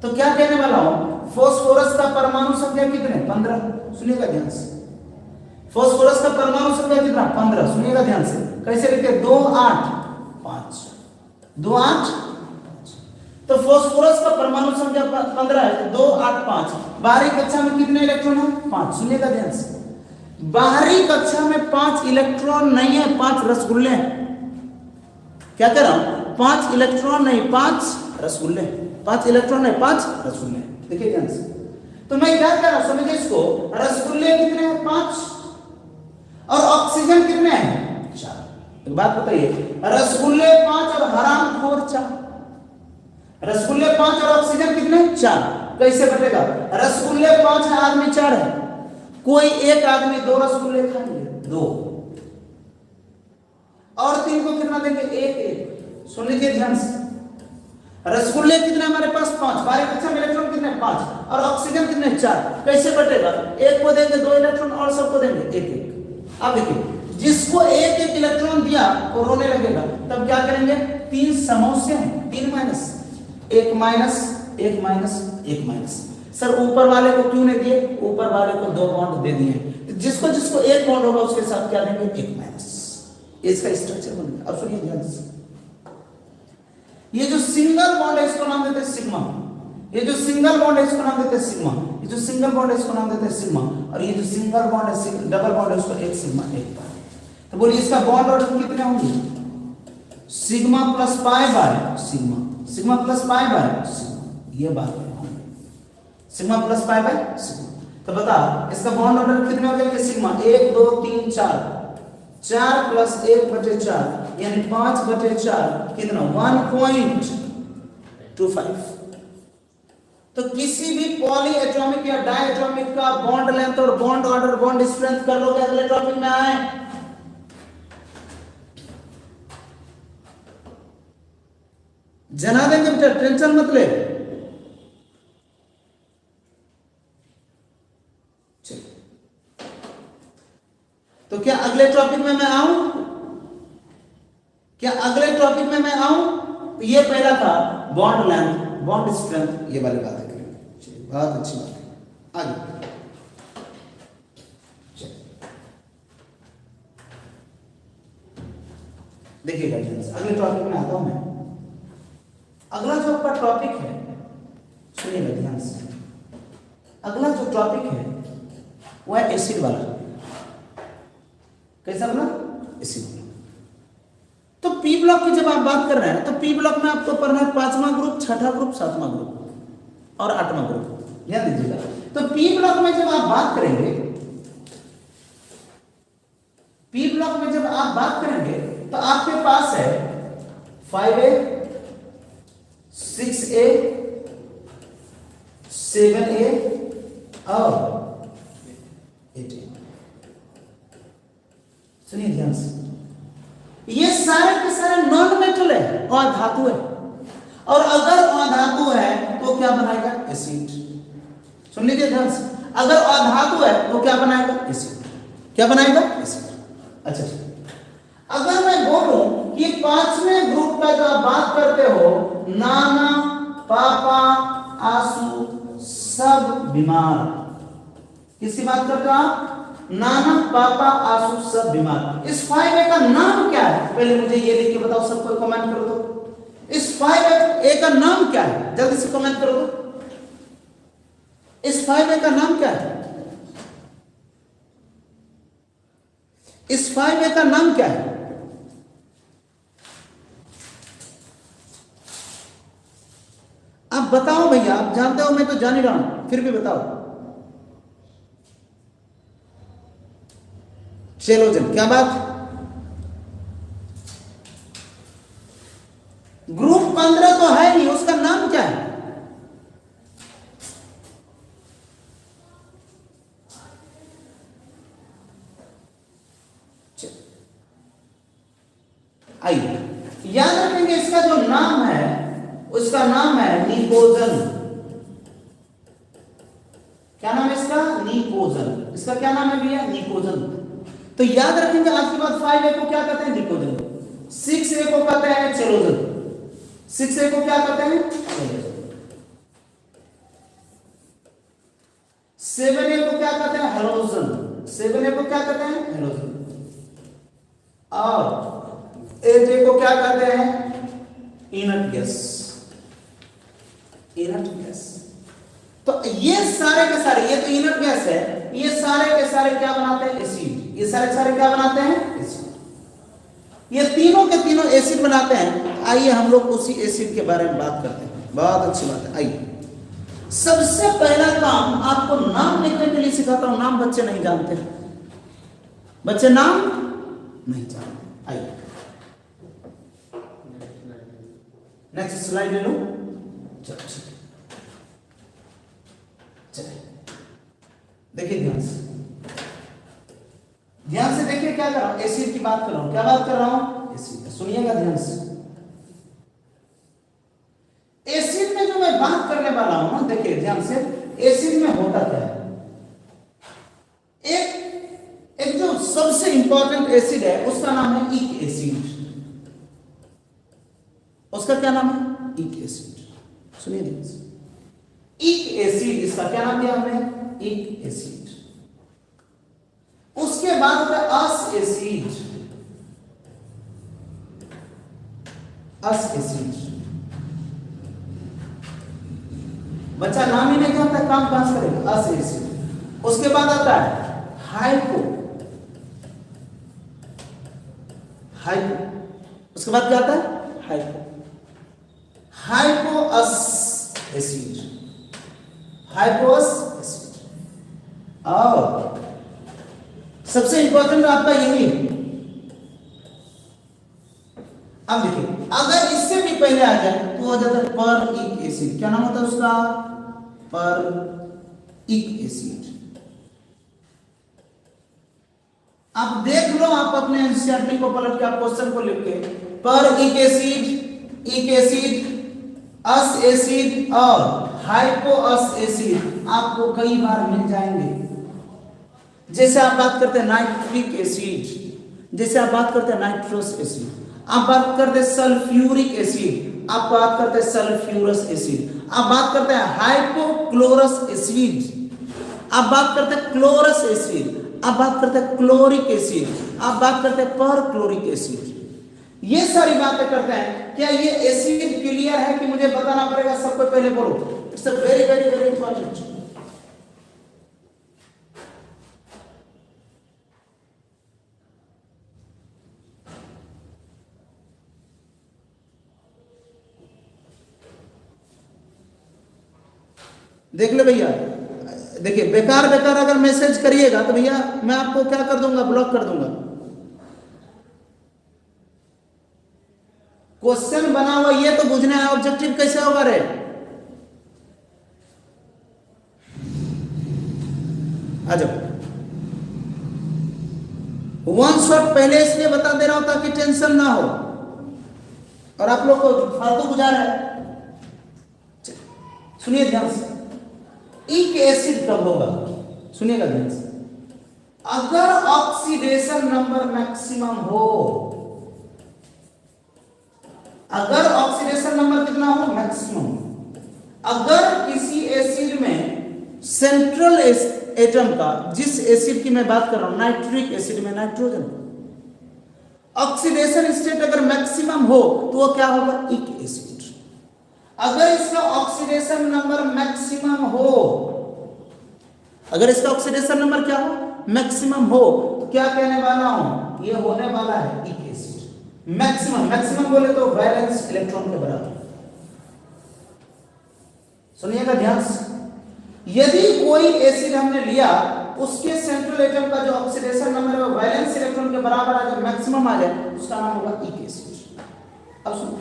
तो क्या कहने वाला हूं, फास्फोरस का परमाणु संख्या कितने, 15। सुनिएगा ध्यान से, फास्फोरस का परमाणु संख्या कितना, 15। सुनिएगा ध्यान से, कैसे लिखते, 2 8 5, 2 8 5। तो फास्फोरस का परमाणु संख्या 15 है, तो 2 8 5। बाहरी कक्षा में कितने इलेक्ट्रॉन है, 5। सुनिएगा ध्यान से, बाहरी कक्षा में 5 इलेक्ट्रॉन नहीं है, 5 रसगुल्ले हैं। क्या कह रहा हूं, 5 इलेक्ट्रॉन नहीं, 5 रसगुल्ले। 5 इलेक्ट्रॉन नहीं, 5 रसगुल्ले। देखिए ध्यान से, तो मैं क्या कह रहा हूं, समझिए इसको, रसगुल्ले कितने हैं, 5, और ऑक्सीजन कितने हैं, 4। एक बात बताइए, रसगुल्ले 5 और हरामखोर 4। रसगुल्ले 5 और ऑक्सीजन कितने, 4। कैसे बटेगा, रसगुल्ले 5 है, आदमी 4 है, कोई एक आदमी 2 रसगुल्ले खाएंगे, 2, और 3 को कितना देंगे, 1 1। सुन लीजिए ध्यान से, रसगुल्ले कितने हमारे पास, 5, बाहरी कक्षा में इलेक्ट्रॉन कितने, 5, और ऑक्सीजन कितने, 4। कैसे बटेगा, 1 को देंगे 2 इलेक्ट्रॉन, और सबको देंगे 1 1। अब देखिए, जिसको 1 1 इलेक्ट्रॉन दिया वो रोने लगेगा, तब क्या करेंगे, 3 समोसे हैं, 3 minus, 1 minus, 1 minus, 1 minus. Sir ऊपर वाले को क्यों नहीं दिए, ऊपर वाले को 2 बॉन्ड दे दिए, जिसको जिसको 1 बॉन्ड होगा उसके साथ क्या देंगे, 1 माइनस। इसका स्ट्रक्चर बन गया। अब सुनिए ध्यान से, ये जो सिंगल बॉन्ड है इसको नाम देते हैं सिग्मा, ये जो सिंगल बॉन्ड है इसको नाम देते हैं सिग्मा, ये जो सिंगल बॉन्ड है इसको नाम देते हैं सिग्मा, और ये जो सिंगल बॉन्ड है, डबल बॉन्ड है, उसको एक सिग्मा, एक पाई। तो बोलिए इसका बॉन्ड ऑर्डर कितने होंगे, sigma plus pi by sigma, sigma plus pi by sigma, ये बात है, sigma plus pi by sigma. तो बता इसका बॉन्ड ऑर्डर कितने हो जाएंगे, सिग्मा 1 2 3 4, 4 प्लस 1/4 यानी 5/4 कितना, 1.25। तो किसी भी पॉलीएटॉमिक या डायएटॉमिक का बॉन्ड लेंथ और बॉन्ड ऑर्डर, बॉन्ड स्ट्रेंथ कर लोगे, अगले टॉपिक में आए। जना देंगे बेटा, टेंशन मत ले। तो क्या अगले टॉपिक में मैं आऊं, क्या अगले टॉपिक में मैं आऊं? तो ये पहला था बॉन्ड लेंथ, बॉन्ड स्ट्रेंथ, ये वाली बातें करेंगे। चलिए बहुत अच्छी बात है, आगे देखिएगा अगले टॉपिक में आता हूं मैं। अगला जो आपका टॉपिक है, सुनिएगा ध्यान से, अगला जो टॉपिक है वो है एसिड वाला। कैसा बना, एसिड वाला। तो पी ब्लॉक की जब आप बात कर रहे हैं तो पी ब्लॉक में आपको पढ़ना है 5वां ग्रुप, 6ठा ग्रुप, 7वां ग्रुप और 8वां ग्रुप, ध्यान दीजिएगा। तो पी ब्लॉक में जब आप बात करेंगे, पी ब्लॉक में जब आप बात करेंगे तो आपके पास है 5A 6A 7A और 8A। सुनिए ध्यान से, ये सारे के सारे नॉन मेटल है, अधातु है, और अगर अधातु है तो क्या बनाएगा, एसिड। सुन लीजिए ध्यान से, अगर अधातु है तो क्या बनाएगा, एसिड। क्या बनाएगा, एसिड। अच्छा, अगर मैं बोलूं कि 5वें ग्रुप का जो आप बात करते हो, नाना पापा आंसू सब बीमार, किसकी बात करते हो आप, नाना पापा आंसू सब बीमार। इस 5A का नाम क्या है? पहले मुझे ये लिख के बताओ, सबको कमेंट कर दो। इस 5A का नाम क्या है? जल्दी से कमेंट कर दो। इस 5A का नाम क्या है? इस 5A का नाम क्या है? आप बताओ भैया, आप जानते हो, मैं तो जान ही रहा हूं, फिर भी बताओ। चलो जन, क्या बात? ग्रुप 15 तो है नहीं, उसका नाम क्या है? आइए याद रखेंगे, इसका जो नाम है उसका नाम है निकोजन। क्या नाम है इसका? निकोजन। इसका क्या नाम है भैया? निकोजन। तो याद रखेंगे आज के बाद 5A को क्या कहते हैं? निकोजन। 6A को कहते हैं चेलोजन। 6A को क्या कहते हैं? 7A को क्या कहते हैं? हेलोजन। 7A को क्या कहते हैं? हेलोजन। और 8A को क्या कहते हैं? Inert gas. Inert gas. तो ये सारे के सारे, ये तो इनर्ट गैस है, ये सारे के सारे क्या बनाते हैं? एसिड। ये सारे के सारे क्या बनाते हैं? एसिड। ये तीनों के तीनों एसिड बनाते हैं। आइए हम लोग उसी एसिड के बारे में बात करते हैं। बहुत अच्छी बात है। आइए, सबसे पहला काम आपको नाम लिखने के लिए सिखाता हूं। नाम बच्चे नहीं जानते, बच्चे नाम नहीं जानते। आइए नेक्स्ट स्लाइड ले लो। चलो ठीक है, चलिए देखिए ध्यान से देखिए क्या कर रहा हूं। एसिड की बात कर रहा हूं। क्या बात कर रहा हूं? एसिड। सुनिएगा ध्यान से। एसिड में जो मैं बात करने वाला हूं ना, देखिए ध्यान से, एसिड में होता क्या है? एक जो सबसे इंपॉर्टेंट एसिड है उसका नाम है इक एसिड। उसका क्या नाम है? इक एसिड। सुनिए ध्यान से, इक एसिड, इसका क्या नाम दिया हमने? इक एसिड। उसके बाद होता है अस एसिड। अस एसिड। बच्चा नाम ही नहीं जानता, काम कहां से करेगा? अस एसिड। उसके बाद आता है हाइपो। हाइपो। उसके बाद क्या आता है? हाइपो। हाइपोअस एसिड। हाइपोअस एसिड। और सबसे इंपॉर्टेंट आपका यही है। अब देखिए, अगर इससे भी पहले आ जाए तो हो जाता है पर इक एसिड। क्या नाम होता है उसका? पर इक एसिड। आप देख लो, आप अपने एनसीईआरटी को पलट के आप क्वेश्चन को लिख के, पर इक एसिड, अस एसिड और हाइपोअस एसिड आपको कई बार मिल जाएंगे। जैसे आप बात करते हैं नाइट्रिक एसिड, जैसे आप बात करते हैं नाइट्रस एसिड, आप बात करते हैं सल्फ्यूरिक एसिड, आप बात करते हैं सल्फ्यूरस एसिड, आप बात करते हैं हाइपोक्लोरस एसिड, आप बात करते हैं क्लोरस एसिड, आप बात करते हैं क्लोरिक एसिड, आप बात करते हैं परक्लोरिक एसिड। ये सारी बातें करते हैं। क्या ये एसिड क्लियर है कि मुझे बताना पड़ेगा? सबको पहले बोलो, it's a very very very important. देख ले भैया, देखिए बेकार बेकार अगर मैसेज करिएगा तो भैया मैं आपको क्या कर दूंगा? ब्लॉक कर दूंगा। क्वेश्चन बना हुआ ये तो बुझना है, ऑब्जेक्टिव कैसे होगा रे? आ जाओ। वन शॉट पहले इसलिए बता दे रहा हूं ताकि टेंशन ना हो और आप लोग को फालतू गुजार है। सुनिए ध्यान से, इक एसिड कब होगा? सुनिएगा ध्यान से, अगर ऑक्सीडेशन नंबर मैक्सिमम हो, अगर ऑक्सीडेशन नंबर कितना हो? मैक्सिमम। अगर किसी एसिड में सेंट्रल एटम का, जिस एसिड की मैं बात कर रहा हूं, नाइट्रिक एसिड में नाइट्रोजन, ऑक्सीडेशन स्टेट अगर मैक्सिमम हो तो वो क्या होगा, इक एसिड। अगर इसका ऑक्सीडेशन नंबर मैक्सिमम हो, अगर इसका ऑक्सीडेशन नंबर क्या हो, मैक्सिमम हो, तो क्या कहने वाला हूं, ये होने वाला है इक एसिड। मैक्सिमम, मैक्सिमम बोले तो वैलेंस इलेक्ट्रॉन के बराबर। सुनिएगा ध्यान से, यदि कोई एसिड हमने लिया, उसके सेंट्रल एटम का जो ऑक्सीडेशन नंबर है वो वैलेंस इलेक्ट्रॉन के बराबर आ जाए, मैक्सिमम आ जाए, उसका नाम होगा इक एसिड। अब सुनो,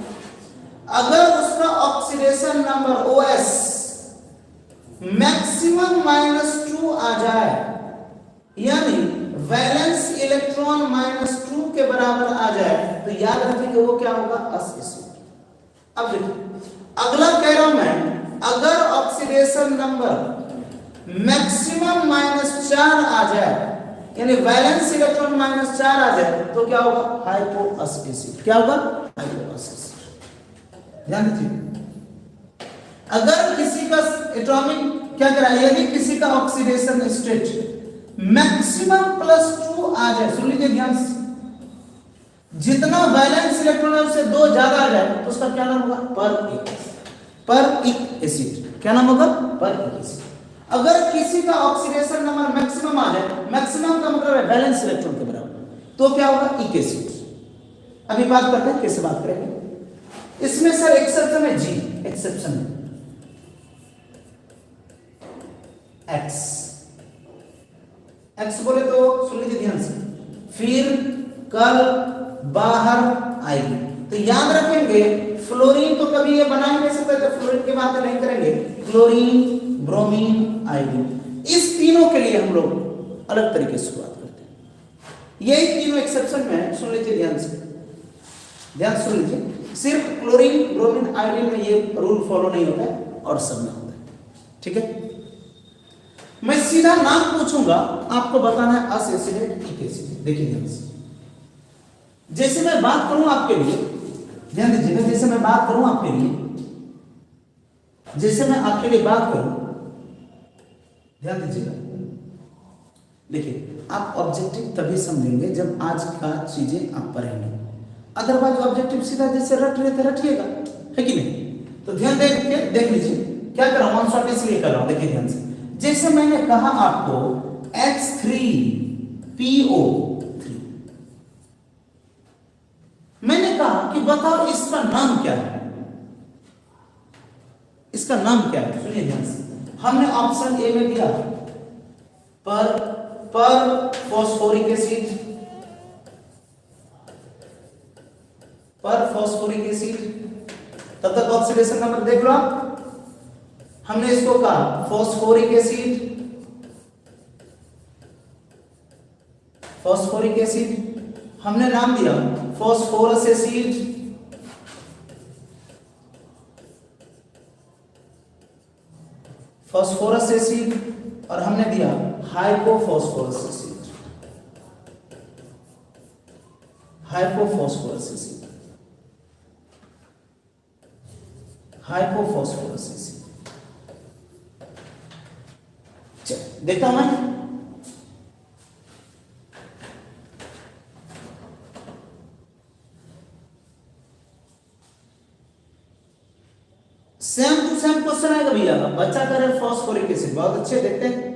अगर उसका ऑक्सीडेशन नंबर OS मैक्सिमम -2 आ जाए, यानी वैलेंस इलेक्ट्रॉन -2 के बराबर आ जाए, तो याद रखिए वो क्या होगा, अस एसिड। अब देखिए अगला कह रहा हूं मैं, अगर ऑक्सीडेशन नंबर मैक्सिमम -4 आ जाए, यानी वैलेंस इलेक्ट्रॉन -4 आ जाए, तो क्या होगा, हाइपोअस एसिड। क्या होगा, हाइपोअस एसिड। ध्यान दीजिए, अगर किसी का एटॉमिक क्या करा, यदि किसी का ऑक्सीडेशन स्टेट मैक्सिमम +2 आ जाए, सुन लीजिए ध्यान से, जितना वैलेंस इलेक्ट्रॉन है उससे 2 ज्यादा आ जाए, तो उसका क्या नाम होगा, पर इक एसिड। क्या नाम होगा, पर इक एसिड। अगर किसी का ऑक्सीडेशन नंबर मैक्सिमम आ जाए, मैक्सिमम का मतलब है वैलेंस इलेक्ट्रॉन के बराबर, तो क्या होगा, इक एसिड। अभी बात करते हैं, कैसे बात करेंगे इसमें। सर एक्सेप्शन है जी, एक्सेप्शन है एक्स। एक्स बोले तो सुन लीजिए ध्यान से, फिर कल बाहर आएगी, तो याद रखेंगे फ्लोरीन तो कभी ये बना ही नहीं सकते, तो फ्लोरीन की बात नहीं करेंगे, क्लोरीन, ब्रोमीन, आयोडीन, इस तीनों के लिए हम लोग अलग तरीके से बात करते हैं। यही तीनों एक्सेप्शन में सुन लीजिए ध्यान से, ध्यान सुन लीजिए, सिर्फ क्लोरीन, ब्रोमीन, आयोडीन में ये रूल फॉलो नहीं होता है, और सब में होता है। ठीक है, मैं सीधा नाम पूछूंगा, आपको बताना है अस एसिड है, इक एसिड है। देखिए ध्यान से, जैसे मैं बात करूं आपके लिए, ध्यान दीजिएगा, जैसे मैं बात करूं आपके लिए, जैसे मैं आपके लिए बात करूं, ध्यान दीजिएगा। देखिए आप ऑब्जेक्टिव तभी समझेंगे जब आज का चीजें आप पढ़ेंगे, अदरवाइज ऑब्जेक्टिव सीधा जैसे रट रहे थे रटिएगा, है कि नहीं। तो ध्यान देख लीजिए क्या कर रहा हूं, वन शॉट इसलिए कर रहा हूं। देखिए ध्यान से, जैसे मैंने कहा आपको H3PO3, मैंने कहा कि बताओ इसका नाम क्या है, इसका नाम क्या है। सुनिए ध्यान से, हमने ऑप्शन ए में दिया पर फॉस्फोरिक एसिड, पर फॉस्फोरिक एसिड, तब तक ऑक्सीडेशन नंबर देख लो आप। हमने इसको कहा फॉस्फोरिक एसिड, फॉस्फोरिक एसिड, हमने नाम दिया फॉस्फोरस एसिड, फॉस्फोरस एसिड, और हमने दिया hypophosphorous acid, hypophosphorous acid, hypophosphorous acid. देखता हूं मैं, सेम टू सेम क्वेश्चन आएगा भैया, बच्चा करे फॉस्फोरिक एसिड, बहुत अच्छे, देखते हैं।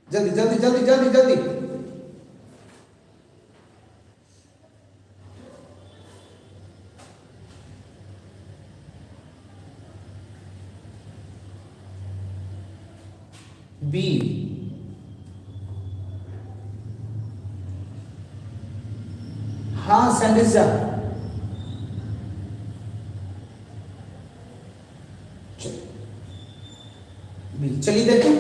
जल्दी जल्दी जल्दी जल्दी जल्दी, बी, हाँ सैंडिस जा, बी। चलिए देखिए,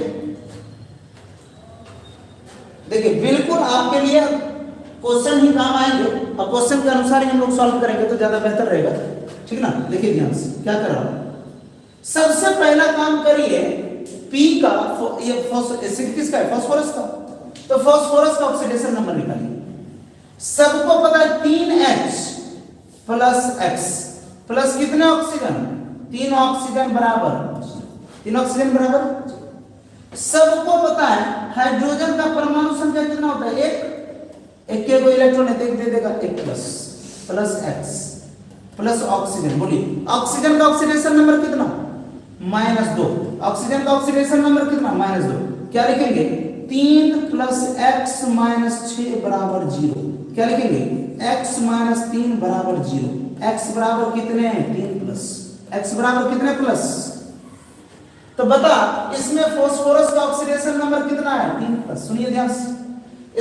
देखिए बिल्कुल आपके लिए क्वेश्चन ही काम आएंगे, और क्वेश्चन के अनुसार ही हम लोग सॉल्व करेंगे तो ज्यादा बेहतर रहेगा, ठीक ना। देखिए ध्यान से क्या कर रहा हूं, सबसे पहला काम करिए, पी का, ये एसिड किसका है, फास्फोरस का, तो फास्फोरस का ऑक्सीडेशन नंबर निकालिए। सबको पता है 3H + X, प्लस कितने ऑक्सीजन, 3 ऑक्सीजन बराबर 3 ऑक्सीजन बराबर। सबको पता है हाइड्रोजन का परमाणु संख्या कितना होता है, एक को इलेक्ट्रॉन है तो एक दे देगा, एक प्लस एक्स प्लस ऑक्सीजन। बोलिए ऑक्सीजन का ऑक्सीडेशन नंबर कितना, -2। ऑक्सीजन का ऑक्सीडेशन नंबर कितना, -2। क्या लिखेंगे, 3 + x - 6 बराबर 0। क्या लिखेंगे, x - 3 बराबर 0। x बराबर कितने हैं, 3 प्लस। x बराबर कितने प्लस। तो बता इसमें फास्फोरस का ऑक्सीडेशन नंबर कितना है, 3 प्लस। सुनिए ध्यान से,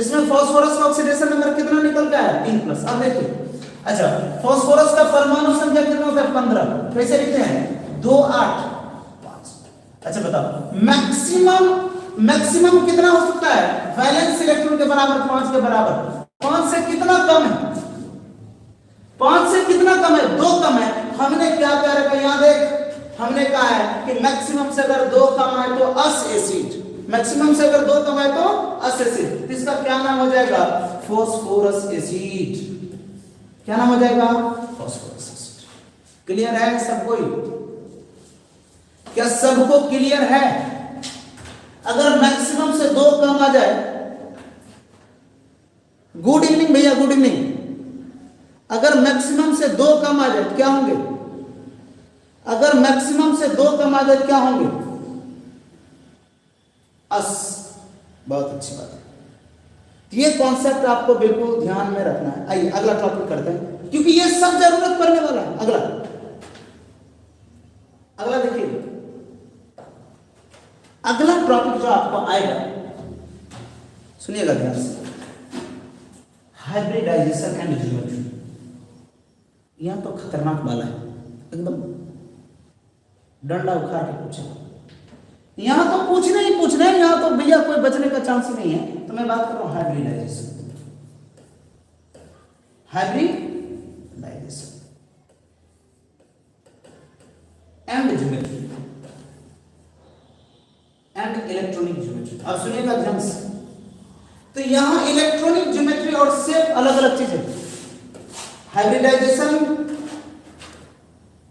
इसमें फास्फोरस का ऑक्सीडेशन नंबर कितना निकल गया है, 3 प्लस। अब देखिए, अच्छा फास्फोरस का परमाणु संख्या कितना होता है, 15। कैसे लिखते हैं, 2 8 5। अच्छा बताओ मैक्सिमम कितना हो सकता है, वैलेंस इलेक्ट्रॉन के बराबर 5 के बराबर। 5 से कितना कम है, 5 से कितना कम है, 2 कम है। हमने क्या कह रखा है, यहां देख, हमने कहा है कि मैक्सिमम से अगर 2 कम है तो अस एसिड, मैक्सिमम से अगर 2 कम है तो अस एसिड। इसका क्या नाम हो जाएगा, फास्फोरस एसिड। क्या नाम हो जाएगा, फास्फोरस एसिड। क्लियर है सबको, क्या सबको क्लियर है। अगर मैक्सिमम से 2 कम आ जाए, गुड इवनिंग भैया, गुड इवनिंग। अगर मैक्सिमम से 2 कम आ जाए क्या होंगे, अगर मैक्सिमम से 2 कम आ जाए क्या होंगे, अस। बहुत अच्छी बात है, ये कॉन्सेप्ट आपको बिल्कुल ध्यान में रखना है। आइए अगला टॉपिक करते हैं, क्योंकि ये सब जरूरत पड़ने वाला है। अगला देखिए, अगला टॉपिक जो आपको आएगा, सुनिएगा ध्यान से, हाइब्रिडाइजेशन एंड ज्योमेट्री। यहां तो खतरनाक वाला है, एकदम डंडा उखाड़ के पूछे। यहां तो पूछना ही पूछना है, यहां तो भैया कोई बचने का चांस ही नहीं है। तो मैं बात कर रहा हूं hybridization and geometry and electronic geometry. अब सुनिएगा ध्यान से, तो यहां इलेक्ट्रॉनिक ज्योमेट्री और शेप अलग अलग चीज है। Hybridisation,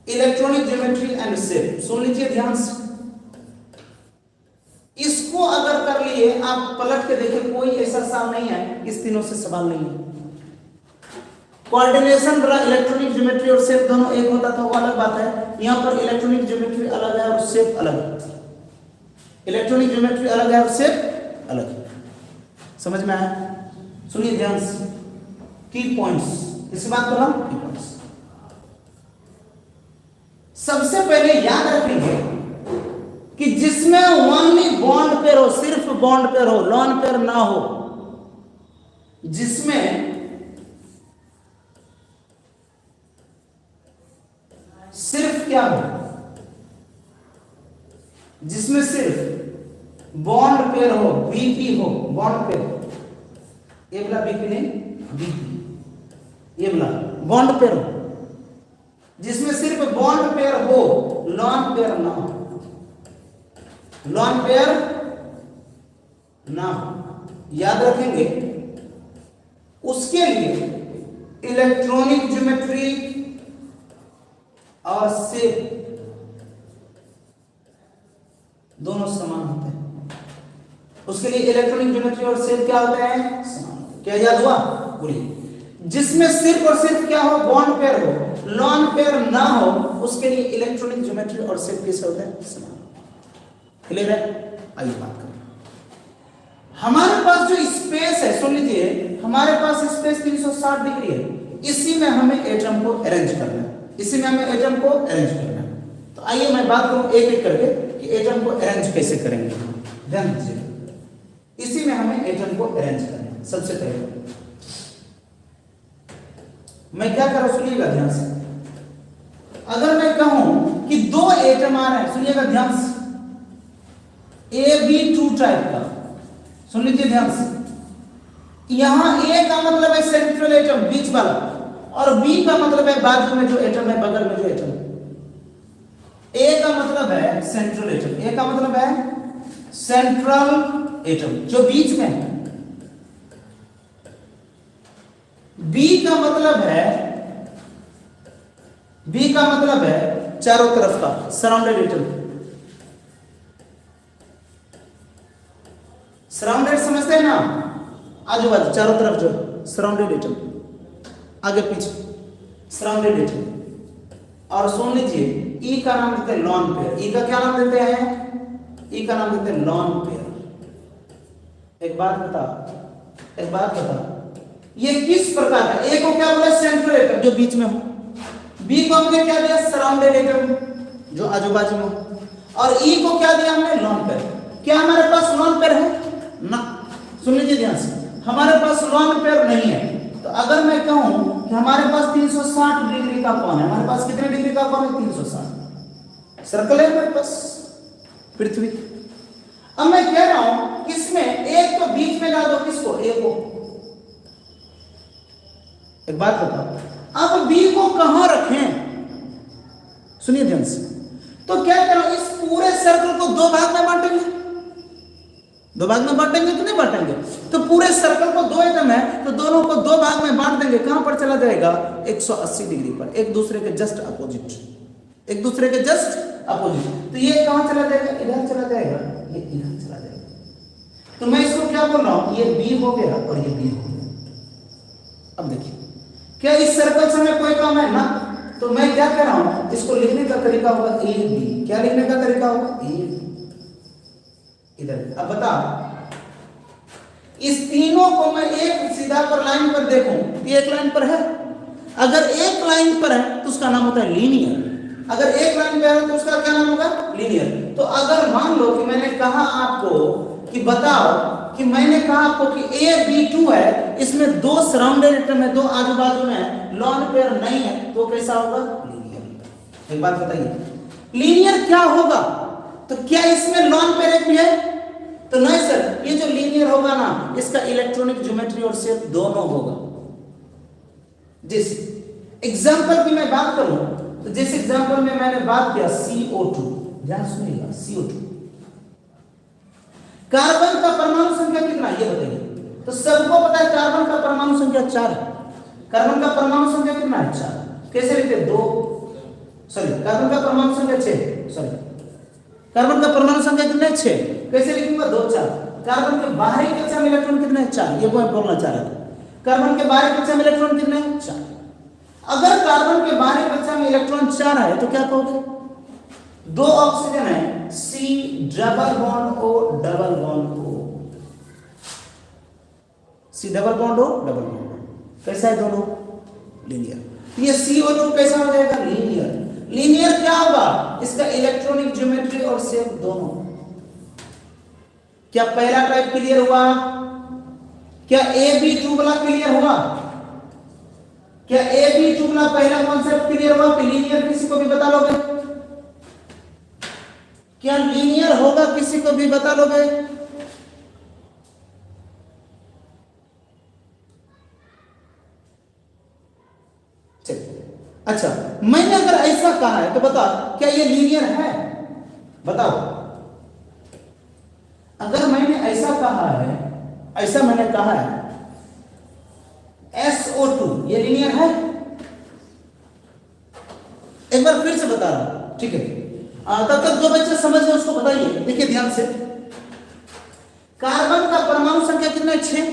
electronic geometry and shape, सुन लीजिए ध्यान से। इसको अगर कर लिए आप, पलट के देखिए, कोई ऐसा सवाल नहीं है, इस तीनों से सवाल नहीं है। कोऑर्डिनेशन बड़ा, इलेक्ट्रॉनिक ज्योमेट्री और शेप दोनों एक होता था, वो अलग बात है। यहां पर इलेक्ट्रॉनिक ज्योमेट्री अलग है और शेप अलग है। इलेक्ट्रॉनिक ज्योमेट्री अलग है और शेप अलग है। समझ में आया, सुनिए ध्यान से, की पॉइंट्स, इस बात कर रहा हूं, की पॉइंट्स। सबसे पहले याद रखेंगे कि जिसमें ओनली बॉन्ड पेयर हो, सिर्फ बॉन्ड पेयर हो, लॉन पेयर ना हो, जिसमें सिर्फ क्या हो, जिसमें सिर्फ बॉन्ड पेयर हो, बीपी हो, बॉन्ड पेयर, ये वाला बीपी नहीं, बीपी, ये वाला बॉन्ड पेयर हो, जिसमें सिर्फ बॉन्ड पेयर हो, लॉन पेयर ना हो, लॉन पेयर ना हो, याद रखेंगे। उसके लिए इलेक्ट्रॉनिक ज्योमेट्री और शेप दोनों समान होते हैं। उसके लिए इलेक्ट्रॉनिक ज्योमेट्री और शेप क्या होते हैं, समान। क्या याद हुआ, बोलिए। जिसमें सिर्फ और सिर्फ क्या हो, बॉन्ड पेयर हो, लॉन पेयर ना हो, उसके लिए इलेक्ट्रॉनिक ज्योमेट्री और शेप कैसे होते हैं, समान। क्लियर है, आइए बात करें। हमारे पास जो स्पेस है, सुन लीजिए, हमारे पास स्पेस 360 डिग्री है। इसी में हमें एटम को अरेंज करना है, इसी में हमें एटम को अरेंज करना है। तो आइए मैं बात करूं एक एक करके कि एटम को अरेंज कैसे करेंगे। ध्यान दीजिए, इसी में हमें एटम को अरेंज करना है। सबसे पहले मैं क्या कर रहा हूं, सुनिएगा ध्यान से। अगर मैं कहूं कि 2 एटम आ रहे हैं, सुनिएगा ध्यान से, AB2 टाइप का, सुन लीजिए ध्यान से। यहां A का मतलब है सेंट्रल एटम, बीच वाला, और B का मतलब है बाजू में जो एटम है, बगल में जो एटम है। A का मतलब है सेंट्रल एटम, A का मतलब है सेंट्रल एटम जो बीच में है। B का मतलब है बी का मतलब है चारों तरफ का, सराउंडेड एटम। सराउंडेड समझते हैं ना, आजू बाजू चारों तरफ जो सराउंडेड एटम, आगे पीछे सराउंडेड एटम। और सुन लीजिए, ई का नाम देते हैं लॉन पेयर। ई का क्या नाम देते हैं? ई का नाम देते हैं लॉन पेयर। एक बात बता, ये किस प्रकार का? ए को क्या बोला? सेंट्रल एटम जो बीच में हो। बी को हमने क्या दिया? सराउंडेड एटम जो आजू बाजू में हो। और ई को क्या दिया हमने? Lone pair. क्या हमारे पास लॉन पेयर है? ना। सुन लीजिए ध्यान से, हमारे पास लॉन पेयर नहीं है। तो अगर मैं कहूं कि हमारे पास 360 डिग्री का कोण है, हमारे पास कितने डिग्री का कोण है? 360। सर्कल है हमारे पास पृथ्वी। अब मैं कह रहा हूं किसमें एक तो बीच में ला दो, किसको? ए को। एक बात बताओ, अब बी को कहां रखें? सुनिए ध्यान से। तो क्या करो, इस पूरे सर्कल को दो भाग में बांटेंगे। दो भाग में बांटेंगे तो नहीं बांटेंगे, तो पूरे सर्कल को दो एटम है तो दोनों को दो भाग में बांट देंगे। कहां पर चला जाएगा? 180 डिग्री पर, एक दूसरे के जस्ट अपोजिट, एक दूसरे के जस्ट अपोजिट। तो ये कहां चला जाएगा? इधर चला जाएगा, ये इधर चला जाएगा। तो मैं इसको क्या बोल रहा हूं? ये बी हो गया और ये बी हो गया। अब देखिए, क्या इस सर्कल से हमें कोई काम है? ना। तो मैं क्या कह रहा हूं, इसको लिखने का तरीका होगा ए बी। क्या लिखने का तरीका होगा? A B. इधर अब बता, इस तीनों को मैं एक सीधा पर लाइन पर देखूं, ये एक लाइन पर है। अगर एक लाइन पर है तो उसका नाम होता है लीनियर। अगर एक लाइन पर है तो उसका क्या नाम होगा? लीनियर। तो अगर मान लो कि मैंने कहा आपको कि बताओ कि मैंने कहा आपको कि ए बी 2 है, इसमें दो सराउंडेड एटम है, दो आजू बाजू में है, लॉन पेयर नहीं है, तो कैसा होगा? लीनियर। एक बात बताइए, लीनियर क्या होगा? तो क्या इसमें लॉन पेयर एक भी है? तो नहीं सर, ये जो लीनियर होगा ना, इसका इलेक्ट्रॉनिक ज्योमेट्री और शेप दोनों होगा। जिस एग्जांपल की मैं बात करूं, तो जिस एग्जांपल में मैंने बात किया CO2, ध्यान सुनिएगा, CO2, कार्बन का परमाणु संख्या कितना है ये बताइए। तो सबको पता है कार्बन का परमाणु संख्या 4 है। कार्बन का परमाणु संख्या कितना है? 4। कैसे लिखते? 2, सॉरी, कार्बन का परमाणु संख्या 6, सॉरी, कार्बन का परमाणु संख्या कितना है? 6। कैसे लिखूंगा? 2, 4। कार्बन के बाहरी कक्षा में इलेक्ट्रॉन कितने हैं? 4। ये मैं बोलना चाह रहा था। कार्बन के बाहरी कक्षा में इलेक्ट्रॉन कितने हैं? 4। अगर कार्बन के बाहरी कक्षा में इलेक्ट्रॉन 4 है तो क्या कहोगे? 2 ऑक्सीजन है, C double bond O double bond O, C double bond O double bond O। कैसा है दोनों? लीनियर। ये CO2 कैसा हो जाएगा? लीनियर। लीनियर क्या होगा? इसका इलेक्ट्रॉनिक ज्योमेट्री और शेप दोनों। क्या पहला टाइप क्लियर हुआ? क्या AB2 वाला क्लियर हुआ? क्या AB2 वाला पहला कॉन्सेप्ट क्लियर हुआ कि लीनियर किसी को भी बता लोगे? क्या लीनियर होगा किसी को भी बता लोगे? अच्छा, मैंने अगर ऐसा कहा है तो बता, क्या ये लीनियर है? बताओ। अगर मैंने ऐसा कहा है, ऐसा मैंने कहा है SO2, ये लीनियर है? एक बार फिर से बता रहा हूं, ठीक है? तब तक जो बच्चे समझ गए उसको बताइए। देखिए ध्यान से, कार्बन का परमाणु संख्या कितना है? 6।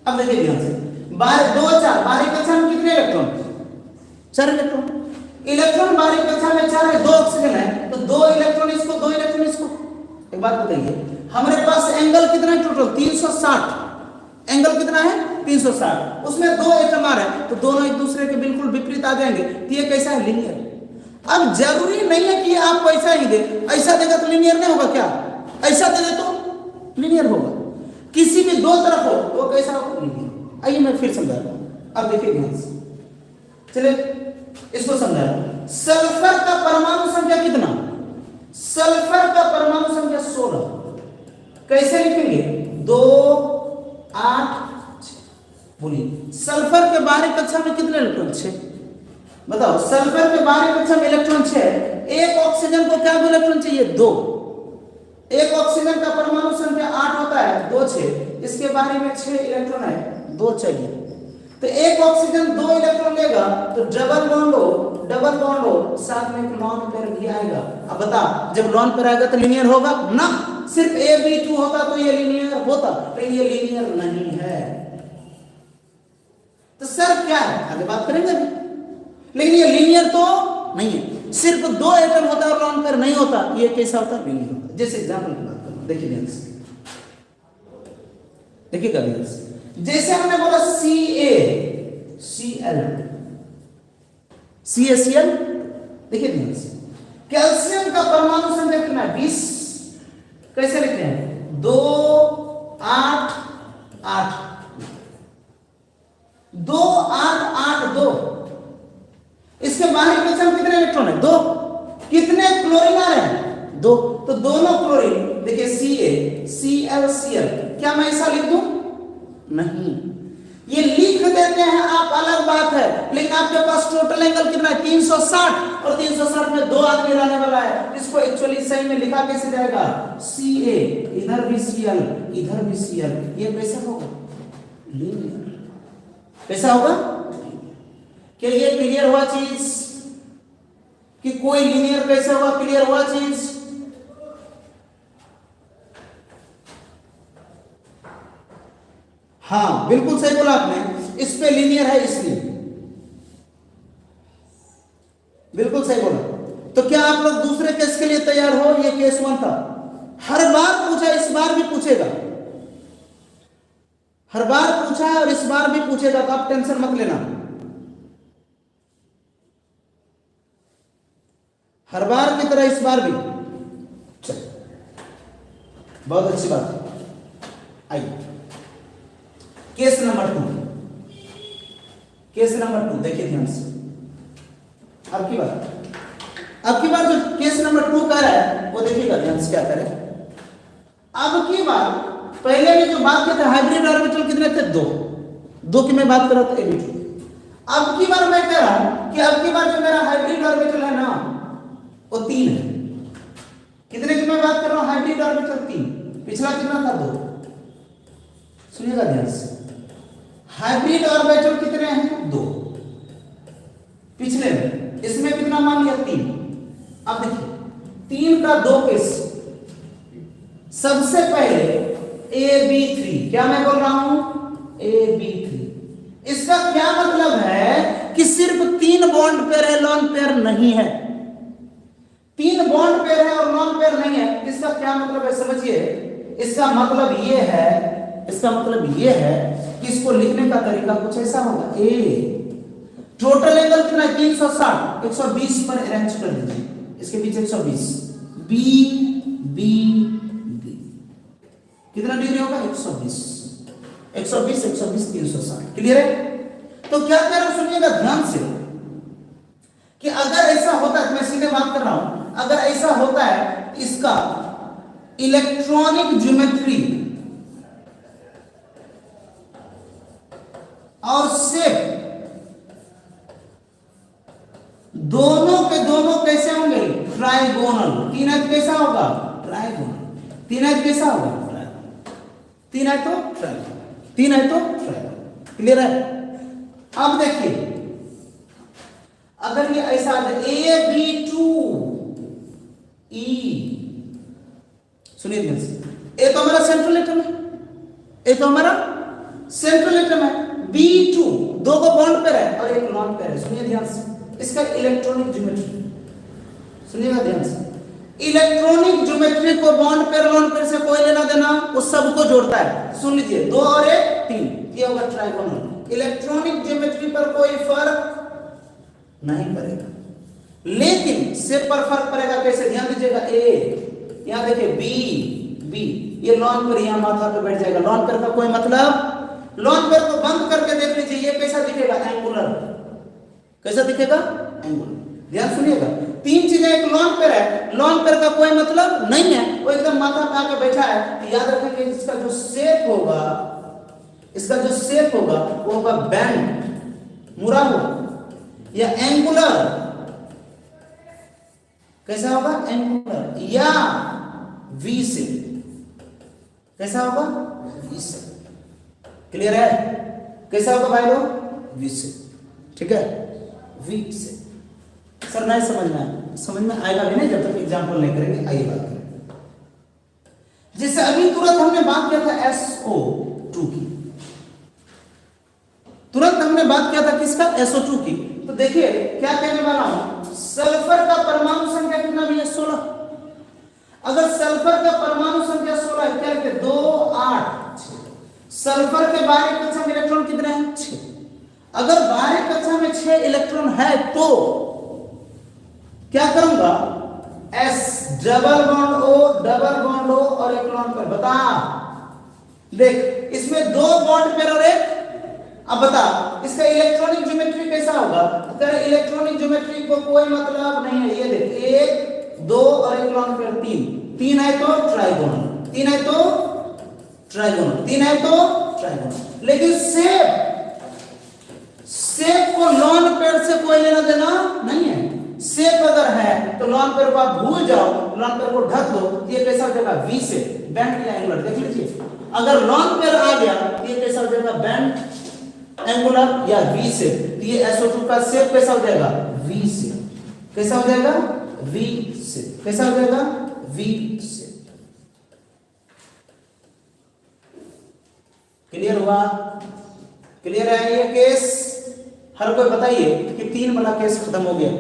अब देखिए ध्यान से, 2, 4, बाहरी कक्षा में कितने इलेक्ट्रॉन? 4 इलेक्ट्रॉन। इलेक्ट्रॉन बाहरी कक्षा में 4 है, 2 ऑक्सीजन है, तो 2 इलेक्ट्रॉन इसको, 2 इलेक्ट्रॉन इसको। एक बात बताइए, हमारे पास एंगल कितना है टोटल? 360। एंगल कितना है? 360। उसमें 2 एटम आ रहे हैं, तो दोनों एक दूसरे के बिल्कुल विपरीत आ जाएंगे, तो ये कैसा है? लीनियर। अब जरूरी नहीं है कि आपको ऐसा ही दे, ऐसा देगा तो लीनियर नहीं होगा क्या? ऐसा दे दे तो लीनियर होगा। किसी भी दो तरफ हो तो कैसा होगा? लीनियर। आइए मैं फिर समझा रहा हूं, अब देखिए ध्यान से, चलिए इसको समझा रहा हूं। सल्फर का परमाणु संख्या कितना? सल्फर का परमाणु संख्या 16। कैसे लिखेंगे? 2, 8, 6। बोलिए, सल्फर के बाहरी कक्षा में कितने इलेक्ट्रॉन? 6। बताओ, सल्फर के बाहरी कक्षा में इलेक्ट्रॉन 6, एक ऑक्सीजन को क्या इलेक्ट्रॉन चाहिए? 2। एक ऑक्सीजन का परमाणु संख्या 8 होता है, 2, 6, इसके बारे में 6 इलेक्ट्रॉन है, 2 चाहिए। तो एक ऑक्सीजन 2 इलेक्ट्रॉन लेगा तो डबल बॉन्ड हो साथ में एक लॉन पेयर भी आएगा। अब बता, जब लॉन पेयर आएगा तो लीनियर होगा ना, सिर्फ AB2 होता तो ये लीनियर होता, लेकिन ये लीनियर नहीं है। तो सर क्या है, आगे बात करेंगे अभी, लेकिन ये लीनियर तो नहीं है। सिर्फ 2 एटम होता है और लॉन पेयर नहीं होता, ये कैसा होता है, लीनियर होता है। जैसे एग्जांपल की बात करूं, देखिए ध्यान से देखिएगा ध्यान से। जैसे हमने बोला CaCl, देखिए ध्यान से, कैल्शियम का परमाणु संख्या कितना है, 20। कैसे लिखते हैं, 2 8 8 2 8 8 2। इसके बाहरी कक्षा में कितने इलेक्ट्रॉन है, 2। कितने क्लोरीन आ रहे हैं, 2। तो दोनों क्लोरीन, देखिए CaCl, क्या मैं ऐसा लिख दूं, नहीं, ये लिख देते हैं आप, अलग बात है, लेकिन आपके पास टोटल एंगल कितना है, 360, और 360 में 2 आदमी रहने वाला है। इसको एक्चुअली सही में लिखा कैसे जाएगा, Ca, इधर भी Cl, इधर भी Cl, ये कैसा होगा, लीनियर। कैसा होगा, क्या ये क्लियर हुआ चीज, कि कोई लीनियर कैसे होगा, क्लियर हुआ चीज। हाँ बिल्कुल सही बोला आपने, इस पे लीनियर है इसलिए, बिल्कुल सही बोला। तो क्या आप लोग दूसरे केस के लिए तैयार हो, ये केस 1 था, हर बार पूछा, इस बार भी पूछेगा, हर बार पूछा है और इस बार भी पूछेगा, तो आप टेंशन मत लेना, हर बार की तरह इस बार भी। चल, बहुत अच्छी बात है। आइए केस नंबर 2, केस नंबर 2 देखिए ध्यान से। अब की बार जो केस नंबर 2 कह रहा है वो देखिएगा ध्यान से क्या करे। अब की बार पहले में जो बात की थी हाइब्रिड ऑर्बिटल कितने थे, 2 की मैं बात कर रहा था AB2। अब की बार मैं कह रहा हूं कि अब की बार जो मेरा हाइब्रिड ऑर्बिटल है ना वो 3 है। कितने की मैं बात कर रहा हूं, हाइब्रिड ऑर्बिटल 3, पिछला कितना था, 2। सुनिएगा ध्यान से, हाइब्रिड ऑर्बिटल कितने हैं, 2 पिछले में, इसमें कितना मान लिया, 3। अब देखिए 3 का 2 केस, सबसे पहले AB3, क्या मैं बोल रहा हूं, AB3। इसका क्या मतलब है कि सिर्फ 3 बॉन्ड पेयर है, लॉन पेयर नहीं है। 3 बॉन्ड पेयर है और लॉन पेयर नहीं है, इसका क्या मतलब है समझिए। इसका मतलब ये है कि इसको लिखने का तरीका कुछ ऐसा होगा, टोटल एंगल कितना है, 360, 120 पर अरेंज कर दीजिए, इसके पीछे 120, B कितना डिग्री होगा, 120 360। क्लियर है। तो क्या कह रहा हूं, सुनिएगा ध्यान से, कि अगर ऐसा होता है, मैं सीधे बात कर रहा हूं, अगर ऐसा होता है, इसका इलेक्ट्रॉनिक ज्योमेट्री और शेप दोनों के दोनों कैसे होंगे, ट्राइगोनल। 3 कैसा होगा, ट्राइगोनल। 3 कैसा होगा, 3 है तो ट्राइगोनल, 3 है तो ट्राइगोनल। क्लियर है। अब देखिए, अगर ये ऐसा AB2E, सुनिए ध्यान से, ये तो हमारा सेंट्रल एटम है, ये तो हमारा सेंट्रल एटम है। B2 2 को बॉन्ड पेयर है और एक लॉन पेयर है। सुनिए ध्यान से, इसका इलेक्ट्रॉनिक ज्योमेट्री सुनिएगा ध्यान से। इलेक्ट्रॉनिक ज्योमेट्री को बॉन्ड पेयर लॉन पेयर से कोई लेना देना, वो सबको जोड़ता है। सुन लीजिए, 2 और 1 3, ये होगा ट्राइगोनल। इलेक्ट्रॉनिक ज्योमेट्री पर कोई फर्क नहीं पड़ेगा, लेकिन शेप पर फर्क पड़ेगा। कैसे, ध्यान दीजिएगा, ए यहां देखिए, बी ये लॉन पेयर यहां माथा पे बैठ जाएगा। लॉन पेयर का कोई मतलब, लॉन पेयर को बंद करके देख लीजिए, ये कैसा दिखेगा, एंगुलर। कैसा दिखेगा, एंगुलर। ध्यान सुनिएगा, 3 चीजें, एक लॉन पेयर है, लॉन पेयर का कोई मतलब नहीं है, वो एकदम माथा पे आके बैठा है। याद रखेंगे, इसका जो शेप होगा वो होगा बैंड, मुड़ा हुआ, या एंगुलर। कैसा होगा, एंगुलर, या वी से। कैसा होगा, वी से। क्लियर है। कैसा होगा भाई लोग, वी से, ठीक है, वी से। सर नहीं समझ में आएगा भी नहीं जब तक एग्जाम्पल नहीं करेंगे। आइए बात करें, जैसे अभी तुरंत हमने बात किया था SO2 की, तुरंत हमने बात किया था किसका, SO2 की। तो देखिए क्या कहने वाला हूं, सल्फर का परमाणु संख्या कितना भी है, 16। अगर सल्फर का परमाणु संख्या 16 है, क्या लिखते, 2 8 6। सल्फर के बाहरी कक्षा में इलेक्ट्रॉन कितने हैं, 6। अगर बाहरी कक्षा में 6 इलेक्ट्रॉन है तो क्या करूंगा, S डबल बॉन्ड O और एक लॉन्ग पेयर। बता, देख इसमें 2 बॉन्ड पेयर और एक, अब बता इसका इलेक्ट्रॉनिक ज्योमेट्री कैसा होगा। तेरे इलेक्ट्रॉनिक ज्योमेट्री को कोई मतलब नहीं है। ये देख 1 2 और एक लॉन्ग पेयर 3 है तो ट्राइगोनल, 3 है तो ट्राइगोनल, 3 है तो ट्राइगोनल। लेकिन शेप को लॉन्ग पेयर से कोई लेना देना नहीं है। शेप अगर है तो लॉन्ग पेयर को आप भूल जाओ, लॉन्ग पेयर को ढक दो, ये कैसा हो जाएगा, वी से, बेंट या एंगुलर। देख लीजिए अगर लॉन्ग पेयर आ गया ये कैसा हो जाएगा, बेंट एंगुलर या वी से। ये SO2 का शेप कैसा हो जाएगा, वी से। कैसा हो जाएगा, वी से। कैसा हो जाएगा, वी से। क्लियर हुआ, क्लियर है ये केस। हर कोई बताइए कि 3 वाला केस खत्म हो गया।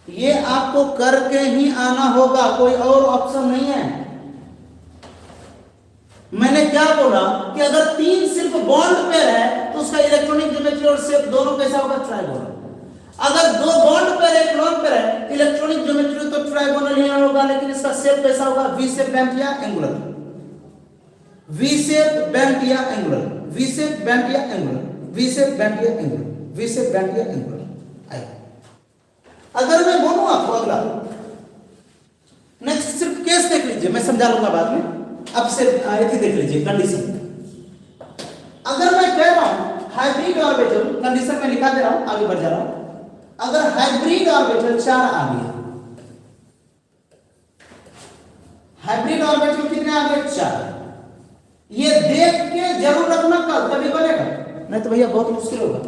ये आपको करके ही आना होगा, कोई और ऑप्शन नहीं है। मैंने क्या बोला कि अगर 3 सिर्फ बॉन्ड पेयर है तो उसका इलेक्ट्रॉनिक ज्योमेट्री और शेप दोनों कैसा होगा, ट्राइगोनल। अगर 2 बॉन्ड पेयर एक लॉन्ग पेयर है, इलेक्ट्रॉनिक ज्योमेट्री तो ट्राइगोनल ही होगा, लेकिन इसका शेप कैसा होगा, वी शेप, बेंट या एंगुलर। वी शेप, बेंट या एंगुलर, वी शेप, बेंट या एंगुलर, वी शेप, बेंट या एंगुलर, वी शेप, बेंट या एंगुलर। अगर मैं बोलूं आपको अगला, नेक्स्ट सिर्फ केस देख लीजिए, मैं समझा लूंगा बाद में। अब सिर्फ एक ही देख लीजिए कंडीशन। अगर मैं कह रहा हूं हाइब्रिड ऑर्बिटल, कंडीशन में लिखा दे रहा हूं, आगे बढ़ जा रहा हूं। अगर हाइब्रिड ऑर्बिटल 4 आ गया, हाइब्रिड ऑर्बिटल कितने आ गए, 4। ये देख के जरूर रखना, कल तभी बनेगा, नहीं तो भैया बहुत मुश्किल होगा।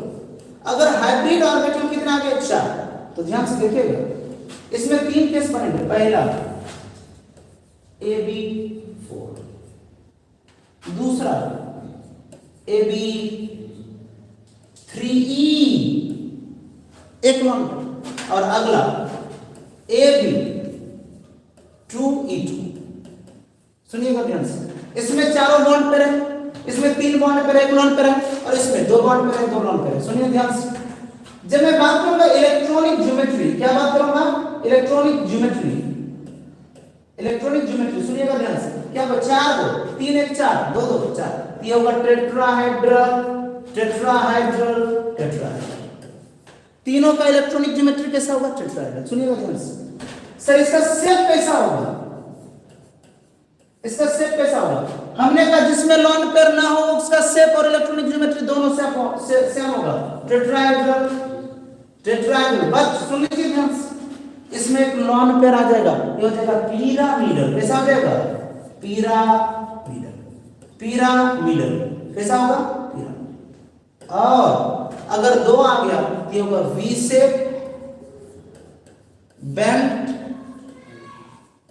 अगर हाइब्रिड ऑर्बिटल कितने आ गए, 4, तो ध्यान से देखिएगा, इसमें 3 केस बनेंगे। पहला AB4, दूसरा AB3E एक लॉन्ग, और अगला AB2E2। सुनिएगा ध्यान से, इसमें चारों बॉन्ड पेयर है, इसमें 3 बॉन्ड पेयर है, एक लॉन्ग पेयर है, और इसमें 2 बॉन्ड पेयर है, 2 लॉन्ग पेयर है। सुनिए ध्यान से, जब मैं बात करूंगा इलेक्ट्रॉनिक ज्योमेट्री, क्या बात करूंगा, इलेक्ट्रॉनिक ज्योमेट्री, इलेक्ट्रॉनिक ज्योमेट्री। सुनिएगा ध्यान से, क्या होगा, 4 2 3 1 4 2 2 4, ये होगा टेट्राहेड्रल, टेट्राहेड्रल, टेट्राहेड्रल। तीनों का इलेक्ट्रॉनिक ज्योमेट्री कैसा होगा, टेट्राहेड्रल। सुनिएगा ध्यान से, सर इसका शेप कैसा होगा, इसका शेप कैसा होगा। हमने कहा जिसमें लॉन्ग पेयर ना हो उसका शेप और इलेक्ट्रॉनिक ज्योमेट्री दोनों सेम होगा, टेट्राहेड्रल, टेट्राहेड्रल। बस सुन लीजिए ध्यान से, इसमें एक लॉन्ग पेयर आ जाएगा, ये हो जाएगा पिरामिडल। कैसा हो जाएगा, पिरामिडल, पिरामिडल। कैसा होगा, पिरामिडल। और अगर 2 आ गया ये होगा वी शेप, बेंट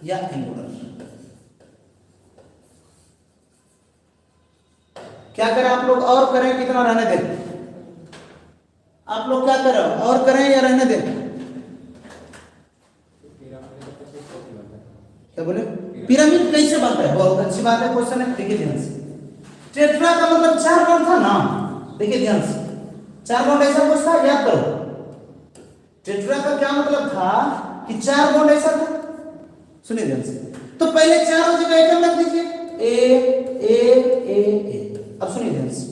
या एंगुलर। क्या करें आप लोग, और करें कितना रहने दें, आप लोग क्या करें, और करें या रहने दें, क्या बोले, पिरामिड कैसे बनता है, बहुत अच्छी बात है, क्वेश्चन है। देखिए ध्यान से, टेट्रा का मतलब 4 बॉन्ड था ना, देखिए ध्यान से, 4 बॉन्ड ऐसा कुछ था, याद करो। टेट्रा का क्या मतलब था कि 4 बॉन्ड ऐसा था। सुनिए ध्यान से, तो पहले चारों जगह एटम रख दीजिए, ए ए ए ए। अब सुनिए ध्यान से,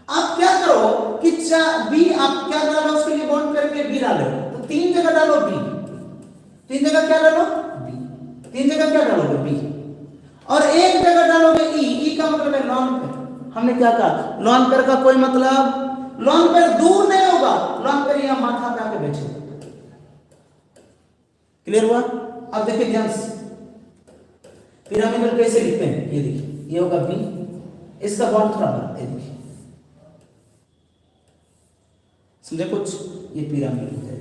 आप क्या करो कि बी, आप क्या डालो उसके लिए बॉन्ड करके बी डालो, तो 3 जगह डालो बी, 3 जगह क्या डालो बी, 3 जगह क्या डालोगे बी, और 1 जगह डालोगे ई। ई का मतलब है लॉन्ग पेयर। हमने क्या कहा, लॉन्ग पेयर का कोई मतलब, लॉन्ग पेयर दूर नहीं होगा, लॉन्ग पेयर यहां माथा पे आके बैठे। क्लियर हुआ। अब देखिए ध्यान से, पिरामिडल कैसे लिखते हैं, ये देखिए, ये होगा बी, इसका बॉन्ड थोड़ा बड़ा, ये देखिए, समझे कुछ, ये पिरामिड है।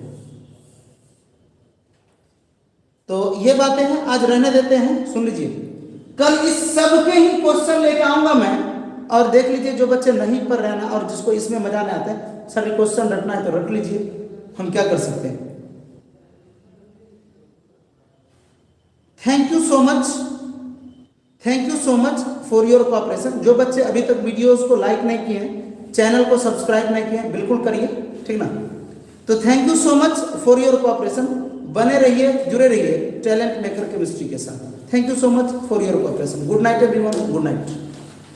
तो ये बातें हैं, आज रहने देते हैं, सुन लीजिए। कल इस सब के ही क्वेश्चन लेके आऊंगा मैं, और देख लीजिए जो बच्चे नहीं पढ़ रहे ना और जिसको इसमें मजा नहीं आता है, सर क्वेश्चन रखना है तो रख लीजिए, हम क्या कर सकते हैं। Thank you so much, thank you so much for your cooperation. जो बच्चे अभी तक वीडियोस को लाइक नहीं किए हैं, चैनल को सब्सक्राइब नहीं किए हैं, बिल्कुल करिए, ठीक ना। तो thank you so much for your cooperation, बने रहिए, जुड़े रहिए टैलेंट मेकर केमिस्ट्री के साथ। Thank you so much for your cooperation. Good night everyone, good night.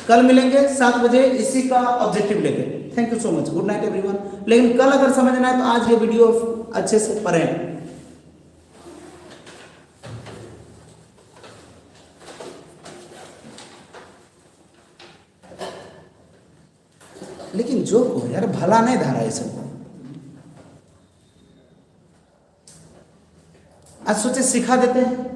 कल मिलेंगे 7 बजे इसी का ऑब्जेक्टिव लेके। Thank you so much, good night everyone. लेकिन कल अगर समझना है तो आज ये वीडियो अच्छे से पढ़ें। लेकिन जो को यार भला नहीं धारा है सबको। आज सोचे सिखा देते हैं,